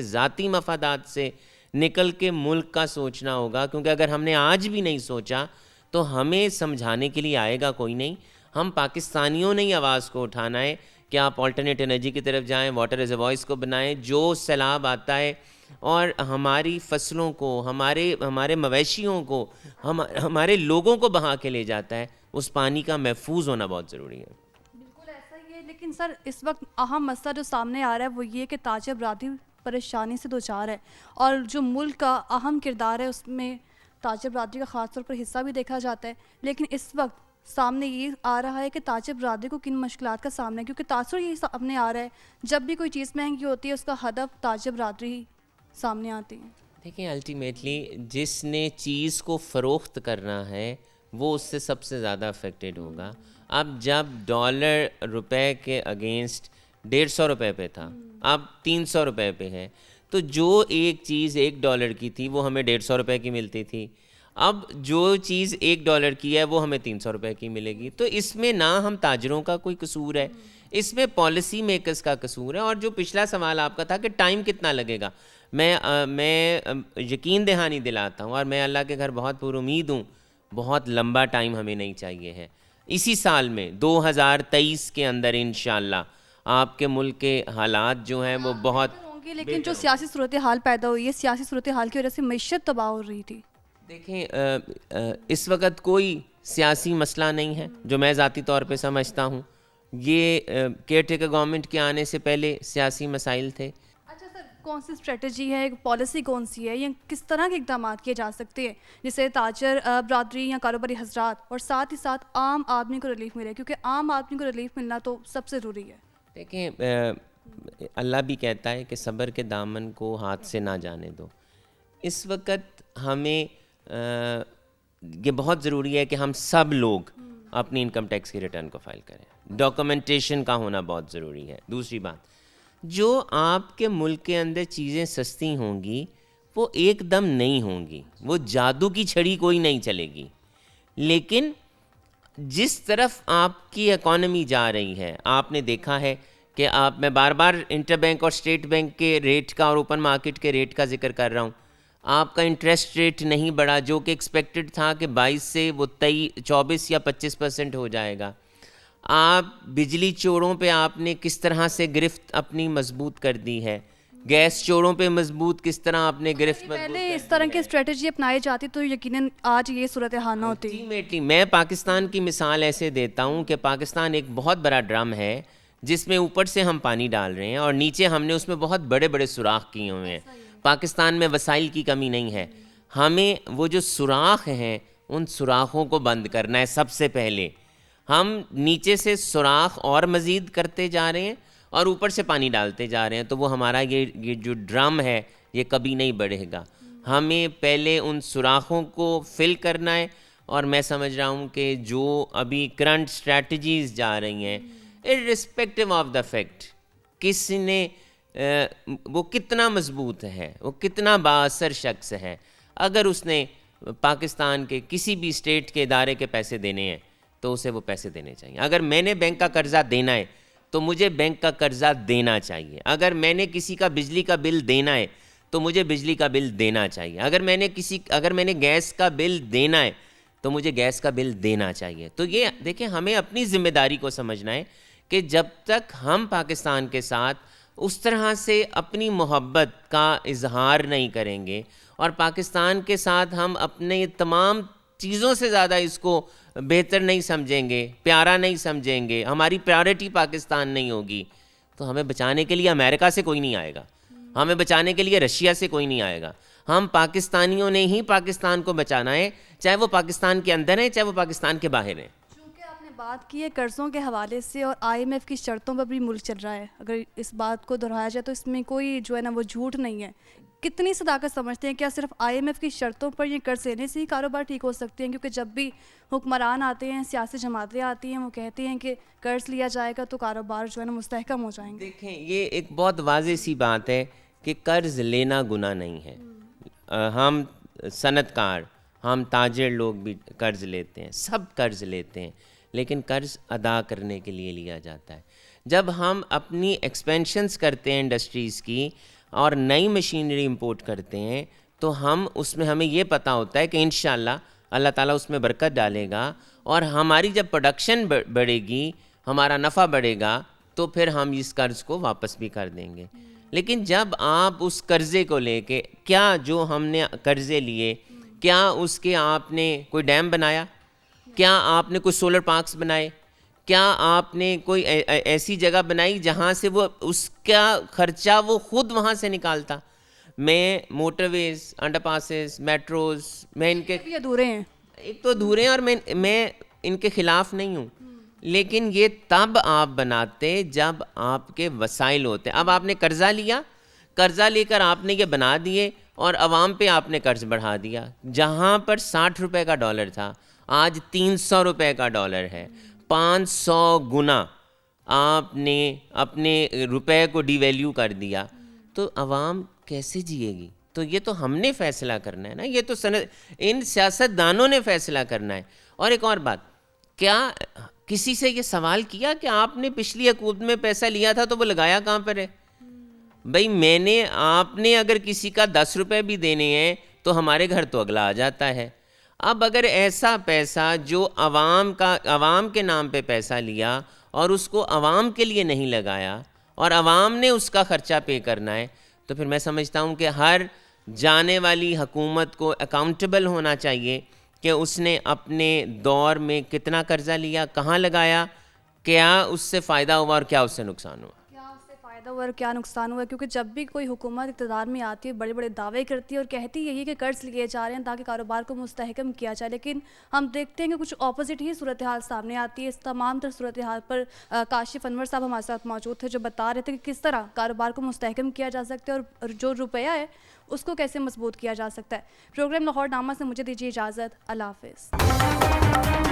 J: ज़ाती मफादात से निकल के मुल्क का सोचना होगा, क्योंकि अगर हमने आज भी नहीं सोचा तो हमें समझाने के लिए आएगा कोई नहीं। हम पाकिस्तानियों ने ही आवाज़ को उठाना है कि आप अल्टरनेट एनर्जी की तरफ जाएं, वाटर रिजर्वॉयर्स को बनाएं। जो सैलाब आता है और हमारी फसलों को, हमारे मवेशियों को, हमारे लोगों को बहा के ले जाता है, उस पानी का महफूज होना बहुत ज़रूरी है।
B: बिल्कुल ऐसा ही है, लेकिन सर इस वक्त अहम मसला जो सामने आ रहा है वो ये कि ताजिर बरादरी परेशानी से दो चार है, और जो मुल्क का अहम किरदार है उसमें ताजिर बरादरी का ख़ास तौर पर हिस्सा भी देखा जाता है। लेकिन इस वक्त सामने ये आ रहा है कि ताजिर बरादरी को किन मुश्किलात का सामना है, क्योंकि तासुर ये सामने आ रहा है जब भी कोई चीज़ महंगी होती है उसका हदफ ताजिर बरादरी ही सामने आती है।
J: देखिए, अल्टीमेटली जिसने चीज़ को फ़रोख्त करना है वो उससे सबसे ज़्यादा अफेक्टेड होगा। अब जब डॉलर रुपए के अगेंस्ट 150 रुपये पे था, अब 300 रुपये पे है, तो जो एक चीज़ $1 की थी वो हमें 150 रुपये की मिलती थी, अब जो चीज़ $1 की है वो हमें 300 रुपए की मिलेगी। तो इसमें ना हम ताजरों का कोई कसूर है, इसमें पॉलिसी मेकर्स का कसूर है। और जो पिछला सवाल आपका था कि टाइम कितना लगेगा, मैं यकीन दहानी दिलाता हूँ और मैं अल्लाह के घर बहुत पुरुमीद हूँ, बहुत लंबा टाइम हमें नहीं चाहिए है। इसी साल में 2023 के अंदर इंशाअल्लाह आपके मुल्क के हालात जो हैं वो बहुत
B: होंगे, लेकिन जो सियासी सूरत हाल पैदा हुई है, सियासी सूरत हाल की वजह से मईशत तबाह हो रही थी।
J: देखें, इस वक्त कोई सियासी मसला नहीं है जो मैं ज़ाती तौर पे समझता हूँ। ये केयरटेकर गवर्नमेंट के आने से पहले सियासी मसाइल थे।
B: अच्छा सर, कौन सी स्ट्रेटजी है, पॉलिसी कौन सी है, या किस तरह के इकदाम किए जा सकते हैं जिससे ताजर बरादरी या कारोबारी हजरात और साथ ही साथ आम आदमी को रिलीफ मिले, क्योंकि आम आदमी को रिलीफ मिलना तो सबसे ज़रूरी है।
J: देखें, अल्लाह भी कहता है कि सब्र के दामन को हाथ से ना जाने दो। इस वक्त हमें ये बहुत ज़रूरी है कि हम सब लोग अपनी इनकम टैक्स की रिटर्न को फाइल करें। डॉक्यूमेंटेशन का होना बहुत ज़रूरी है। दूसरी बात, जो आपके मुल्क के अंदर चीज़ें सस्ती होंगी वो एकदम नहीं होंगी, वो जादू की छड़ी कोई नहीं चलेगी। लेकिन जिस तरफ आपकी इकॉनमी जा रही है, आपने देखा है कि मैं बार बार इंटरबैंक और स्टेट बैंक के रेट का और ओपन मार्केट के रेट का जिक्र कर रहा हूँ। आपका इंटरेस्ट रेट नहीं बढ़ा, जो कि एक्सपेक्टेड था कि 22 से वो 24 या 25% हो जाएगा। आप बिजली चोरों पे आपने किस तरह से गिरफ्त अपनी मजबूत कर दी है, गैस चोरों पे मजबूत किस तरह आपने गिरफ्त
B: पहले इस तरह की स्ट्रेटजी अपनाई जाती तो यकीनन आज ये सूरत हाल ना होती।
J: अल्टीमेटली मैं पाकिस्तान की मिसाल ऐसे देता हूँ कि पाकिस्तान एक बहुत बड़ा ड्रम है जिसमें ऊपर से हम पानी डाल रहे हैं और नीचे हमने उसमें बहुत बड़े बड़े सुराख किए हुए हैं। पाकिस्तान में वसाइल की कमी नहीं है, हमें वो जो सुराख हैं उन सुराखों को बंद करना है। सबसे पहले हम नीचे से सुराख और मज़ीद करते जा रहे हैं और ऊपर से पानी डालते जा रहे हैं, तो वो हमारा ये जो ड्रम है ये कभी नहीं बढ़ेगा। हमें पहले उन सुराखों को फिल करना है। और मैं समझ रहा हूँ कि जो अभी करंट स्ट्रैटेजीज़ जा रही हैं, इर्रिस्पेक्टिव ऑफ द फैक्ट किसने वो कितना मजबूत है, वो कितना बाअसर शख्स है, अगर उसने पाकिस्तान के किसी भी स्टेट के इदारे के पैसे देने हैं तो उसे वो पैसे देने चाहिए। अगर मैंने बैंक का कर्ज़ा देना है तो मुझे बैंक का कर्ज़ा देना चाहिए। अगर मैंने किसी का बिजली का बिल देना है तो मुझे बिजली का बिल देना चाहिए। अगर मैंने गैस का बिल देना है तो मुझे गैस का बिल देना चाहिए। तो ये देखें, हमें अपनी ज़िम्मेदारी को समझना है कि जब तक हम पाकिस्तान के साथ उस तरह से अपनी मोहब्बत का इजहार नहीं करेंगे और पाकिस्तान के साथ हम अपने तमाम चीज़ों से ज़्यादा इसको बेहतर नहीं समझेंगे, प्यारा नहीं समझेंगे, हमारी प्रायोरिटी पाकिस्तान नहीं होगी, तो हमें बचाने के लिए अमेरिका से कोई नहीं आएगा, हमें बचाने के लिए रशिया से कोई नहीं आएगा। हम पाकिस्तानियों ने ही पाकिस्तान को बचाना है, चाहे वो पाकिस्तान के अंदर है चाहे वो पाकिस्तान के बाहर है।
B: बात की है कर्ज़ों के हवाले से और IMF की शर्तों पर भी मुल्क चल रहा है। अगर इस बात को दोहराया जाए तो इसमें कोई जो है ना वो झूठ नहीं है। कितनी सदाकत समझते हैं, क्या सिर्फ IMF की शर्तों पर ये कर्ज लेने से ही कारोबार ठीक हो सकते हैं? क्योंकि जब भी हुक्मरान आते हैं, सियासी जमातें आती हैं, वो कहते हैं कि कर्ज लिया जाएगा तो कारोबार जो है ना मुस्तहकम हो जाएंगे।
J: देखें, ये एक बहुत वाज़ेह सी बात है कि कर्ज लेना गुनाह नहीं है। हम सनतकार, हम ताजिर लोग भी कर्ज लेते हैं, सब कर्ज लेते हैं, लेकिन कर्ज अदा करने के लिए लिया जाता है। जब हम अपनी एक्सपेंशंस करते हैं इंडस्ट्रीज़ की और नई मशीनरी इंपोर्ट करते हैं तो उसमें हमें ये पता होता है कि इंशाअल्लाह अल्लाह ताला उसमें बरकत डालेगा और हमारी जब प्रोडक्शन बढ़ेगी, हमारा नफ़ा बढ़ेगा, तो फिर हम इस कर्ज़ को वापस भी कर देंगे। लेकिन जब आप उस कर्ज़े को लेके, क्या जो हमने कर्ज़े लिए, क्या उसके आपने कोई डैम बनाया, क्या आपने कोई सोलर पार्क्स बनाए, क्या आपने कोई ऐसी जगह बनाई जहाँ से वो उसका ख़र्चा वो ख़ुद वहाँ से निकालता? मैं मोटरवेज़, अंडरपासेस, मेट्रोज़, मैं इनके
B: अधूरे हैं,
J: एक तो अधूरे हैं और मैं इनके ख़िलाफ़ नहीं हूँ, लेकिन ये तब आप बनाते जब आपके वसाइल होते। अब आपने कर्ज़ा लिया, कर्ज़ा लेकर आपने ये बना दिए और आवाम पे आपने कर्ज़ बढ़ा दिया। जहाँ पर 60 रुपए का डॉलर था आज 300 रुपए का डॉलर है। 500 गुना आपने अपने रुपए को डिवैल्यू कर दिया, तो आवाम कैसे जिएगी? तो ये तो हमने फैसला करना है ना, ये तो इन सियासतदानों ने फैसला करना है। और एक और बात, क्या किसी से ये सवाल किया कि आपने पिछली हुकूमत में पैसा लिया था तो वो लगाया कहाँ पर है? भाई आपने अगर किसी का 10 रुपये भी देने हैं तो हमारे घर तो अगला आ जाता है। अब अगर ऐसा पैसा जो अवाम के नाम पे पैसा लिया और उसको अवाम के लिए नहीं लगाया और अवाम ने उसका ख़र्चा पे करना है, तो फिर मैं समझता हूँ कि हर जाने वाली हुकूमत को अकाउंटेबल होना चाहिए कि उसने अपने दौर में कितना कर्ज़ा लिया, कहाँ लगाया, क्या उससे फ़ायदा हुआ और क्या उससे नुकसान हुआ।
B: फ़ायदा हुआ और क्या नुकसान हुआ, क्योंकि जब भी कोई हुकूमत इक़्तिदार में आती है बड़े बड़े दावे करती है और कहती है यही कि कर्ज लिए जा रहे हैं ताकि कारोबार को मुस्तहकम किया जाए, लेकिन हम देखते हैं कि कुछ ऑपोजिट ही सूरत हाल सामने आती है। इस तमाम तर सूरत हाल पर काशिफ अनवर साहब हमारे साथ मौजूद थे जो बता रहे थे कि किस तरह कारोबार को मुस्तहकम किया जा सकता है और जो रुपया है उसको कैसे मजबूत किया जा सकता है। प्रोग्राम लाहौर नामा से मुझे दीजिए इजाज़त। अल्लाह हाफ़िज़।